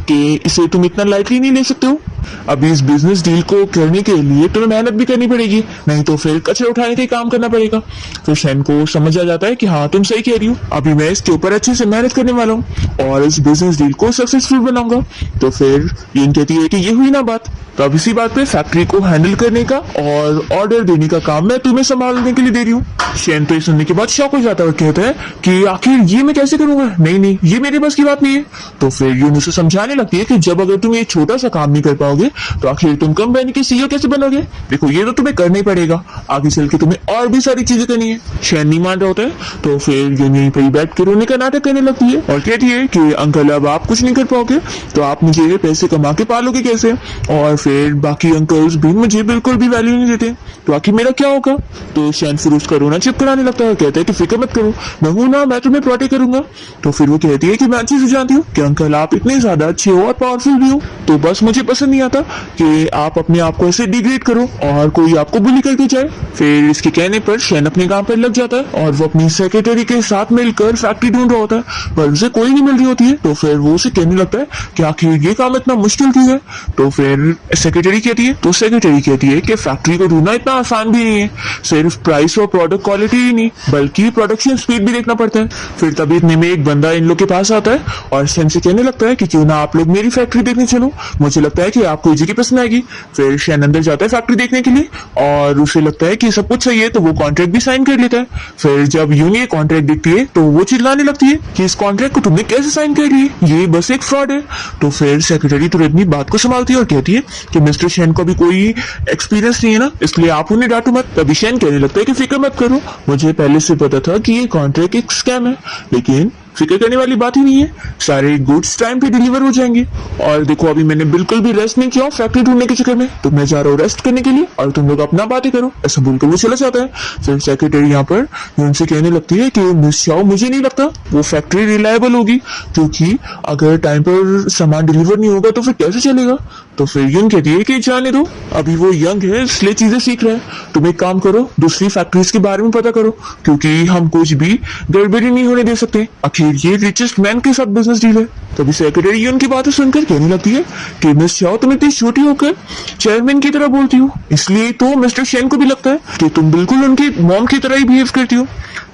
Speaker 1: कि इसे तुम इतना लाइटली नहीं ले सकते हो। अभी इस बिजनेस डील को करने के लिए तुम्हें मेहनत भी करनी पड़ेगी, नहीं तो फिर कचरा उठाने के काम करना पड़ेगा। फिर शेन को समझ आ जाता है कि हाँ तुम सही कह रही हो, अभी मैं इसके ऊपर अच्छे से मेहनत करने वाला हूँ और इस बिजनेस डील को सक्सेसफुल बनाऊंगा। तो फिर यून कहती है कि ये हुई ना बात, तो अब इसी बात पे फैक्ट्री को हैंडल करने का और ऑर्डर देने का काम मैं तुम्हें संभालने के लिए दे रही हूँ। शेन तो ये सुनने के बाद शॉक हो जाता है और कहता है कि आखिर ये मैं कैसे करूंगा, नहीं नहीं ये मेरे बस की बात नहीं है। तो फिर यून उसे समझाने लगती है कि जब अगर तुम ये छोटा सा काम नहीं कर पाओगे तो आखिर तुम कंपनी के सीईओ कैसे बनोगे। देखो ये तो तुम्हें करना ही पड़ेगा, आगे चल के तुम्हें और भी सारी चीजें करनी है। शेन नहीं मान रहा होता है तो फिर यून यहीं पर बैठ कर रोने का नाटक करने लगती है और कहती है कि अंकल अब आप कुछ नहीं कर पाओगे तो आप मुझे पैसे कमा के पालोगे कैसे, और फिर बाकी अंकल्स भी मुझे बिल्कुल भी वैल्यू नहीं देते, तो आखिर मेरा क्या होगा। तो शेन फिर उसका रोना चुप कराने लगता है, कहता है कि फिक्र मत करो, मैं हूं ना, मैं तुम्हें प्रोटेक्ट करूंगा। तो फिर वो कहती है कि मैं अच्छे से जानती हूँ कि अंकल आप इतने ज्यादा अच्छे हो और पावरफुल भी हो, तो बस मुझे पसंद नहीं आता कि आप अपने आप को ऐसे डिग्रेड करो और कोई आपको बुली करके जाए। फिर इसके कहने पर शेन अपने काम पर लग जाता है और वो अपनी सेक्रेटरी के साथ मिलकर फैक्ट्री ढूंढ रहा होता है, पर उसे कोई नहीं मिल रही होती है। तो फिर वो उसे कहने लगता है कि आखिर ये काम इतना मुश्किल क्यों है। तो फिर सेक्रेटरी कहती है कि फैक्ट्री को ढूंढना इतना आसान भी नहीं है, सिर्फ प्राइस और प्रोडक्ट क्वालिटी ही नहीं बल्कि प्रोडक्शन स्पीड भी देखना पड़ता है। फिर तभी इतने में एक बंदा इन लोग के पास आता है और शेन से कहने लगता है कि क्यों ना आप लोग मेरी फैक्ट्री देखने चलो, मुझे लगता है कि आपको इजी की पसंद आएगी। फिर शेन अंदर जाता है फैक्ट्री देखने के लिए और उसे लगता है कि सब कुछ सही है, तो वो कॉन्ट्रैक्ट भी साइन कर लेता है। फिर जब यून ये कॉन्ट्रैक्ट देखती है तो वो चिल्लाने लगती है कि इस कॉन्ट्रैक्ट को तुमने कैसे साइन कर लिया, ये बस एक फ्रॉड है। तो फिर सेक्रेटरी तुरंत अपनी बात को संभालती है और कहती है कि मिस्टर शेन को भी कोई एक्सपीरियंस नहीं है ना, इसलिए आप उन्हें डांटो मत। तभी शेन कहने लगता है कि फिक्र मत करो, मुझे पहले से पता था कि ये कॉन्ट्रैक्ट एक स्कैम है, लेकिन फिक्र करने वाली बात ही नहीं है, सारे गुड्स टाइम पे डिलीवर हो जाएंगे। और देखो अभी मैंने बिल्कुल भी रेस्ट नहीं किया फैक्ट्री ढूंढने के चक्कर में, तो मैं जा रहा हूँ रेस्ट करने के लिए और तुम लोग अपना बातें करो, ऐसा बोलकर वो चला जाता है। फिर सेक्रेटरी यहाँ पर उनसे कहने लगती है कि मिस शाओ मुझे नहीं लगता वो फैक्ट्री रिलायबल होगी, क्योंकि अगर टाइम पर सामान डिलीवर नहीं होगा तो फिर कैसे चलेगा। तो फिर यून कहती है कि जाने दो, अभी वो यंग है इसलिए चीजें सीख रहा है, तुम एक काम करो दूसरी फैक्ट्रीज के बारे में पता करो, क्योंकि हम कुछ भी गड़बड़ी नहीं होने दे सकते, आखिर ये रिचेस्ट मैन के साथ बिजनेस डील है। तभी सेक्रेटरी यून की बातें सुनकर कहने लगती है कि मिस शाओ तुम इतनी छोटी होकर चेयरमैन की तरह बोलती हो, इसलिए तो मिस्टर शेन को भी लगता है कि तुम बिल्कुल उनकी मॉम की तरह ही बिहेव करती हो।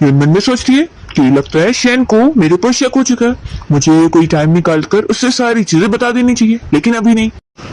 Speaker 1: यून मन में सोचती है कि लगता है शेन को मेरे ऊपर शक हो चुका है, मुझे कोई टाइम निकाल कर उससे सारी चीजें बता देनी चाहिए, लेकिन अभी नहीं।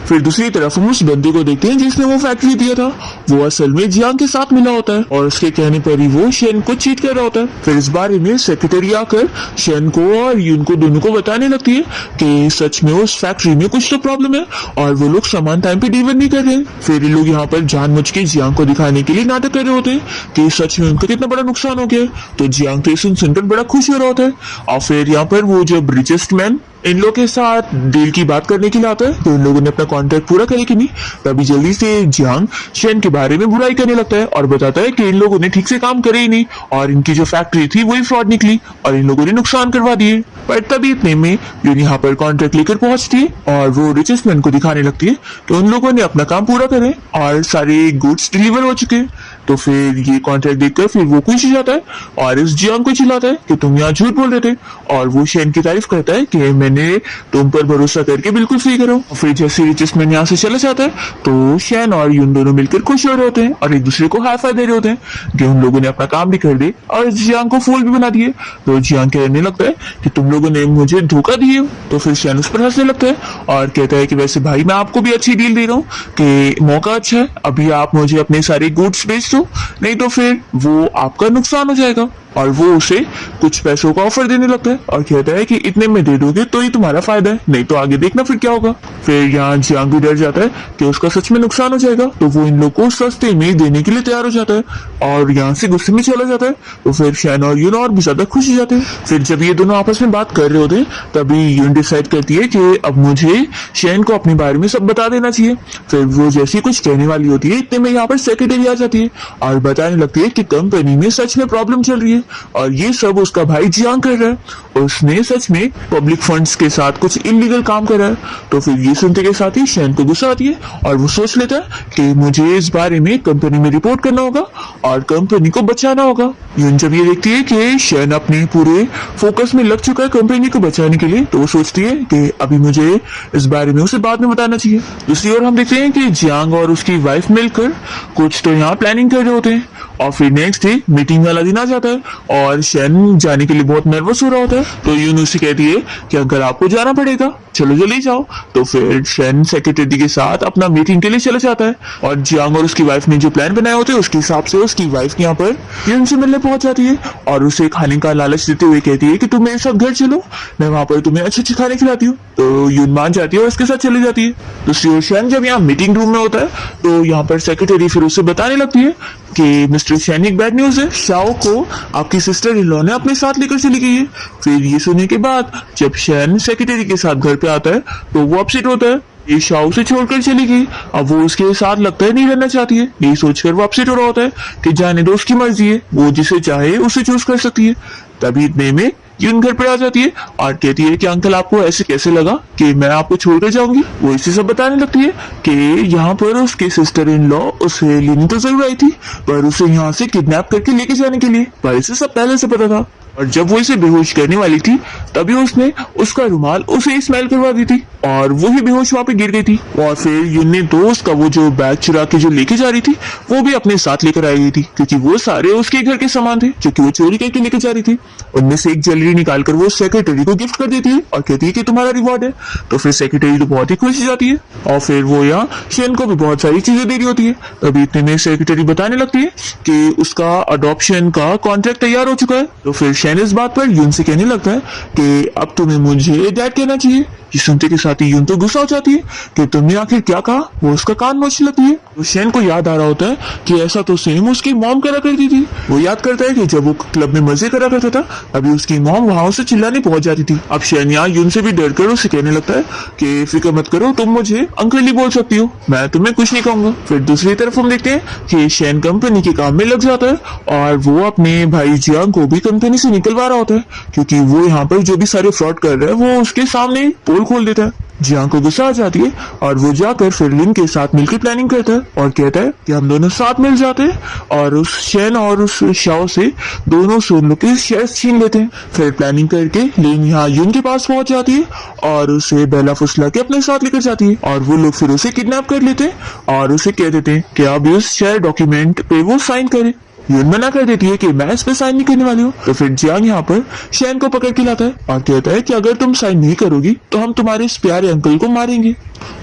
Speaker 1: फिर दूसरी तरफ हम उस बंदे को देखते हैं जिसने वो फैक्ट्री दिया था, वो असल में जियांग के साथ मिला होता है और उसके कहने पर ही वो शेन को चीट कर रहा होता है। फिर इस बारे में सेक्रेटरी आकर शेन को और यून को दोनों को बताने लगती है कि सच में उस फैक्ट्री में कुछ तो प्रॉब्लम है और वो लोग सामान टाइम पे डिलीवर नहीं कर रहे हैं। फिर ये लोग यहाँ पर जानबूझ के जियांग को दिखाने के लिए नाटक कर रहे होते हैं कि सच में उनका कितना बड़ा नुकसान हो गया। तो जियांग तो सुनकर बड़ा खुश हो रहा होता है और फिर यहाँ पर वो जब रिचेस्ट मैन इन लोगों के साथ डील की बात करने के लिए आता है तो इन लोगों ने अपना कॉन्ट्रैक्ट पूरा करे कि नहीं, तभी जल्दी से जियांग शेन के बारे में बुराई करने लगता है और बताता है कि इन लोगों ने ठीक से काम करे ही नहीं और इनकी जो फैक्ट्री थी वही फ्रॉड निकली और इन लोगों ने नुकसान करवा दिए। पर तभी इतने में यून यहाँ पर कॉन्ट्रैक्ट लेकर पहुंचती है और वो रिचेस्ट मैन को दिखाने लगती है कि उन लोगों ने अपना काम पूरा करे और सारे गुड्स डिलीवर हो चुके हैं। तो फिर ये कॉन्ट्रैक्ट देखकर फिर वो खुश हो जाता है और इस जियांग को चिल्लाता है कि तुम यहाँ झूठ बोल रहे थे, और वो शेन की तारीफ करता है कि मैंने तुम पर भरोसा करके बिल्कुल सही करो। फिर जैसे रिचेसमैन यहाँ से चला जाता है तो शेन और यून दोनों मिलकर खुश हो रहे होते हैं और एक दूसरे को हाई फाई दे रहे होते हैं कि उन लोगों ने अपना काम भी कर दिया और जियांग को फूल भी बना दिए। तो जियांग कहने लगता है कि तुम लोगों ने मुझे धोखा दिए। तो फिर शेन उस पर हंसने लगता है और कहता है कि वैसे भाई मैं आपको भी अच्छी डील दे रहा हूँ कि मौका अच्छा है, अभी आप मुझे अपने सारे गुड्स बेच दो, नहीं तो फिर वो आपका नुकसान हो जाएगा। और वो उसे कुछ पैसों का ऑफर देने लगता है और कहता है कि इतने में दे दोगे तो ही तुम्हारा फायदा है, नहीं तो आगे देखना फिर क्या होगा। फिर यहाँ जियांग भी डर जाता है कि उसका सच में नुकसान हो जाएगा, तो वो इन लोग को सस्ते में देने के लिए तैयार हो जाता है और यहाँ से गुस्से में चला जाता है। तो फिर शैन और यून और भी ज्यादा खुश हो जाते हैं। फिर जब ये दोनों आपस में बात कर रहे होते हैं तभी यून डिसाइड करती है कि अब मुझे शैन को अपने बारे में सब बता देना चाहिए। फिर वो जैसी कुछ कहने वाली होती है इतने में यहाँ पर सेक्रेटरी आ जाती है और बताने लगती है कि कंपनी में सच में प्रॉब्लम चल रही है और ये सब उसका भाई जियांग कर रहा है, उसने सच में पब्लिक फंड्स के साथ कुछ इलीगल काम करा है। तो फिर ये सुनते के साथ ही शैन को गुस्सा आती है और वो सोच लेता है कि मुझे इस बारे में कंपनी में रिपोर्ट करना होगा और कंपनी को बचाना होगा। यून जब ये देखती है कि शैन अपने पूरे फोकस में लग चुका है कंपनी को बचाने के लिए, तो वो सोचती है कि अभी मुझे इस बारे में उसे बाद में बताना चाहिए। दूसरी ओर हम देखते हैं कि जियांग और उसकी वाइफ मिलकर कुछ तो यहाँ प्लानिंग कर रहे होते हैं और फिर नेक्स्ट डे मीटिंग वाला दिन आ जाता है और शैन जाने के लिए बहुत नर्वस हो रहा होता है। तो यून उसे कहती है कि अगर आपको जाना पड़ेगा चलो जल्दी जाओ। तो फिर शैन सेक्रेटरी के साथ अपना मीटिंग के लिए चला जाता है और जियांग और उसकी वाइफ ने जो प्लान बनाए होते हैं उसके हिसाब से उसकी वाइफ यहाँ पर यून से मिलने पहुंच जाती है और उसे खाने का लालच देते हुए कहती है कि तुम मेरे साथ घर चलो, मैं वहां पर तुम्हें अच्छे अच्छे खाने खिलाती हूँ। तो यून मान जाती है और उसके साथ चली जाती है। दूसरी ओर शैन जब यहाँ मीटिंग रूम में होता है तो यहाँ पर सेक्रेटरी फिर उसे बताने लगती है कि मिस्टर शैन एक बैड न्यूज है, शाओ को आपकी सिस्टर इन लॉ ने अपने साथ लेकर चली गई है। फिर ये सुनने के बाद जब शैन सेक्रेटरी के साथ घर पे आता है तो वो अपसेट होता है, ये शाओ से छोड़कर चली गई, अब वो उसके साथ लगता है नहीं रहना चाहती है। यही सोचकर वो अपसेट हो रहा होता है कि जाने दो, उसकी मर्जी है, वो जिसे चाहे उसे चूज कर सकती है। तभी इतने में यून घर पर आ जाती है और कहती है कि अंकल आपको ऐसे कैसे लगा कि मैं आपको छोड़कर जाऊंगी। वो इसे सब बताने लगती है कि यहाँ पर उसके सिस्टर इन लॉ उसे लेने तो जरूर आई थी पर उसे यहाँ से किडनैप करके लेके जाने के लिए, पर इसे सब पहले से पता था। और जब वो इसे बेहोश करने वाली थी तभी उसने उसका रुमाल उसे स्मेल करवा दी थी और वो ही बेहोश वहां पे गिर गई थी। और फिर यून ने दोस्त का वो जो बैग चुरा के जो लेके जा रही थी वो भी अपने साथ लेकर आई गई थी क्योंकि वो सारे उसके घर के सामान थे जो कि वो चोरी करके लेके जा रही थी। उनमें से एक ज्वेलरी निकालकर वो सेक्रेटरी को गिफ्ट कर देती है और कहती है कि तुम्हारा रिवॉर्ड है। तो फिर सेक्रेटरी तो बहुत ही खुश हो जाती है और फिर वो यहाँ शेन को भी बहुत सारी चीजें दे रही होती है। तभी इतने में सेक्रेटरी बताने लगती है कि उसका अडॉप्शन का कॉन्ट्रैक्ट तैयार हो चुका है। तो फिर शैन इस बात पर यून से कहने लगता है कि अब तुम्हें मुझे डैड कहना चाहिए। ये सुनते के साथ ही यून तो गुस्सा हो जाती है कि तुमने आखिर क्या कहा, वो उसका कान नोचने लगती है। तो शैन को याद आ रहा होता है कि ऐसा तो सेम उसकी मॉम करा करती थी। वो याद करता है कि जब वो क्लब में मजे करा करता था अभी उसकी मॉम वहां से चिल्लाने पहुंच जाती थी। अब शैन यहाँ यून से भी डर कर उसे कहने लगता है कि फिक्र मत करो, तुम मुझे अंकल ही बोल सकती हो, मैं तुम्हें कुछ नहीं कहूंगा। फिर दूसरी तरफ हम देखते हैं कि शैन कंपनी के काम में लग जाता है और वो अपने भाई जियांग को भी कंपनी से निकलवा रहा होता है क्योंकि वो यहाँ पर जो भी सारे फ्रॉड कर रहा है वो उसके सामने पोल खोल देता है। जियांग को गुस्सा आ जाती है और वो जाकर फिर लिन के साथ मिलकर प्लानिंग करता है और कहता है कि हम दोनों साथ मिल जाते हैं और उस शैन और उस शाओ से दोनों से उन लोग के शेयर्स छीन लेते हैं। फिर प्लानिंग करके लिन यहाँ यून के पास पहुंच जाती है और उसे बेला फुसला के अपने साथ लेकर जाती है और वो लोग फिर उसे किडनैप कर लेते हैं और उसे कह देते हैं कि अब इस शेयर डॉक्यूमेंट पे वो साइन करे। यून मना कर देती है कि मैं इस पे साइन नहीं करने वाली हूँ। तो फिर जियांग यहाँ पर शैन को पकड़ के लाता है और कहता है कि अगर तुम साइन नहीं करोगी तो हम तुम्हारे इस प्यारे अंकल को मारेंगे।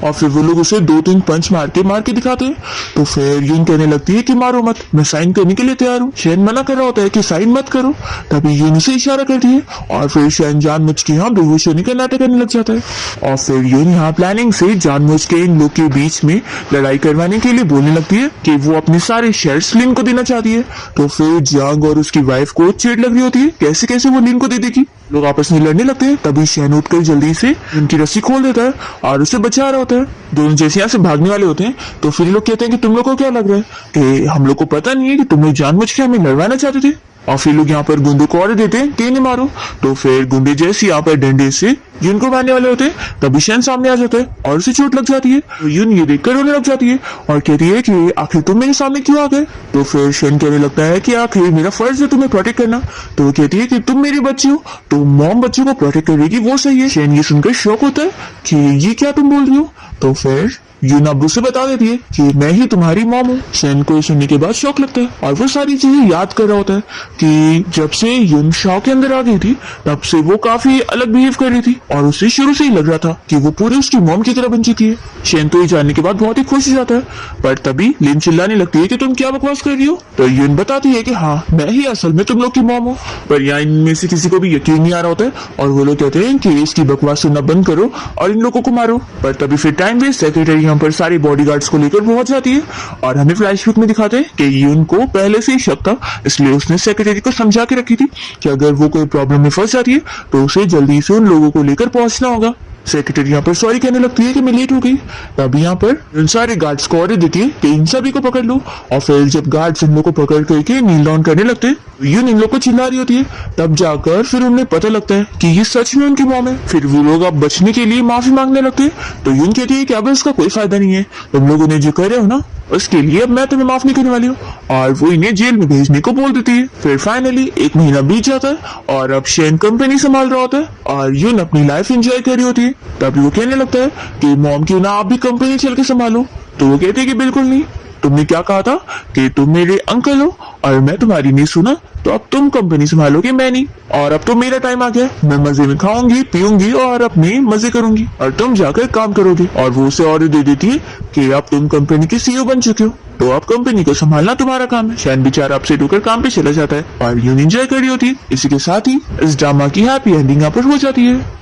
Speaker 1: और फिर वो लोग उसे 2-3 पंच मार के दिखाते हैं। तो फिर यून कहने लगती है कि मारो मत, मैं साइन करने के लिए तैयार हूँ। शैन मना कर रहा होता है कि साइन मत करो, तभी यून उसे इशारा करती है और फिर शैन जानबूझ के यहाँ बेहोश होने का नाटक करने लग जाता है। और फिर यून यहाँ प्लानिंग से जानबूझ के इन लोग के बीच में लड़ाई करवाने के लिए बोलने लगती है कि वो अपने सारे शेयर्स लिन को देना चाहती है। तो फिर जियांग और उसकी वाइफ को चिढ़ लग रही होती है कैसे कैसे वो लिन को दे देगी। लोग आपस में लड़ने लगते हैं। तभी शैन उठकर जल्दी से उनकी रस्सी खोल देता है और उसे बचा रहा होता है। दोनों जैसे यहाँ से भागने वाले होते हैं तो फिर लोग कहते हैं कि तुम लोग को क्या लग रहा है कि हम लोग को पता नहीं है कि तुम लोग जानबूझ के हमें लड़वाना चाहते थे। और फिर लोग यहाँ पर गुंडे को ऑर्डर देते हैं कि इन्हें मारो। तो फिर गुंडे जैसे यहाँ पर डंडे से यून को मारने वाले होते हैं तभी शेन सामने आ जाता है और उसे चोट लग जाती है। तो यून ये देखकर रोने लग जाती है और कहती है कि आखिर तुम मेरे सामने क्यों आ गए। तो फिर शेन कहने लगता है कि आखिर मेरा फर्ज है तुम्हें प्रोटेक्ट करना। तो वो कहती है कि तुम मेरी बच्ची हो तो मॉम बच्चों को प्रोटेक्ट करेगी, वो सही है। शेन ये सुनकर शॉक होता है कि ये क्या तुम बोल रही हो। तो फिर यून अब्बू से बता देती है कि मैं ही तुम्हारी मॉम हूँ। शेन को ये सुनने के बाद शौक लगता है और वो सारी चीजें याद कर रहा होता है कि जब से यून शॉक के अंदर आ गई थी तब से वो काफी अलग बिहेव कर रही थी और उसे शुरू से ही लग रहा था कि वो पूरी उसकी मॉम की तरह बन चुकी है। शेन तो ये जानने के बाद बहुत ही खुश हो जाता है, पर तभी लिन चिल्लाने लगती है कि तुम क्या बकवास कर रही हो। तो यून बताती है कि हाँ मैं ही असल में तुम लोग की मॉम हूँ। पर यहाँ इनमें से किसी को भी यकीन नहीं आ रहा होता है और वो लोग कहते हैं कि इसकी बकवास सुनना बंद करो और इन लोगों को मारो। पर तभी फिर टाइम वेस्ट सेक्रेटरी यहाँ पर सारे बॉडीगार्ड्स को लेकर पहुंच जाती है और हमें फ्लैशबैक में दिखाते हैं कि यून को पहले से ही शक था, इसलिए उसने सेक्रेटरी को समझा के रखी थी कि अगर वो कोई प्रॉब्लम में फंस जाती है तो उसे जल्दी से उन लोगों को लेकर पहुंचना होगा। सेक्रेटरी यहाँ पर सॉरी कहने लगती है कि मैं लेट हो गई। तभी यहाँ पर इन सारे गार्ड्स को ऑर्डर देती है कि इन सभी को पकड़ लो। और फिर जब गार्ड्स इन लोग को पकड़ करके नील डाउन करने लगते हैं तो यून इन लोग को चिल्ला रही होती है। तब जाकर फिर उन्हें पता लगता है कि ये सच में उनकी मॉम है। फिर वो लोग अब बचने के लिए माफी मांगने लगते हैं। तो यून कहती है कि अब इसका कोई फायदा नहीं है, तुम लोग उन्हें जो कर रहे हो ना उसके लिए अब मैं तुम्हें माफ नहीं करने वाली हूँ और वो इन्हें जेल में भेजने को बोल देती है। फिर फाइनली 1 महीना बीत जाता है और अब शेन कंपनी संभाल रहा होता है और यून अपनी लाइफ एंजॉय कर रही होती है। तभी वो कहने लगता है कि मॉम क्यों ना आप भी कंपनी चल के संभालो। तो वो कहते हैं कि बिल्कुल नहीं, तुमने क्या कहा था कि तुम मेरे अंकल हो और मैं तुम्हारी नहीं सुना, तो अब तुम कंपनी संभालोगे मैं नहीं। और अब तो मेरा टाइम आ गया, मैं मजे में खाऊंगी पीऊंगी और अपने मजे करूंगी और तुम जाकर काम करोगे। और वो उसे ऑर्डर दे देती है कि अब तुम कंपनी के सीईओ बन चुके हो तो अब कंपनी को संभालना तुम्हारा काम है। शैन बेचारा आपसे टूकर काम पे चला जाता है और यून एंजॉय कर रही होती है। इसी के साथ ही इस ड्रामा की हैप्पी एंडिंग यहाँ पर हो जाती है।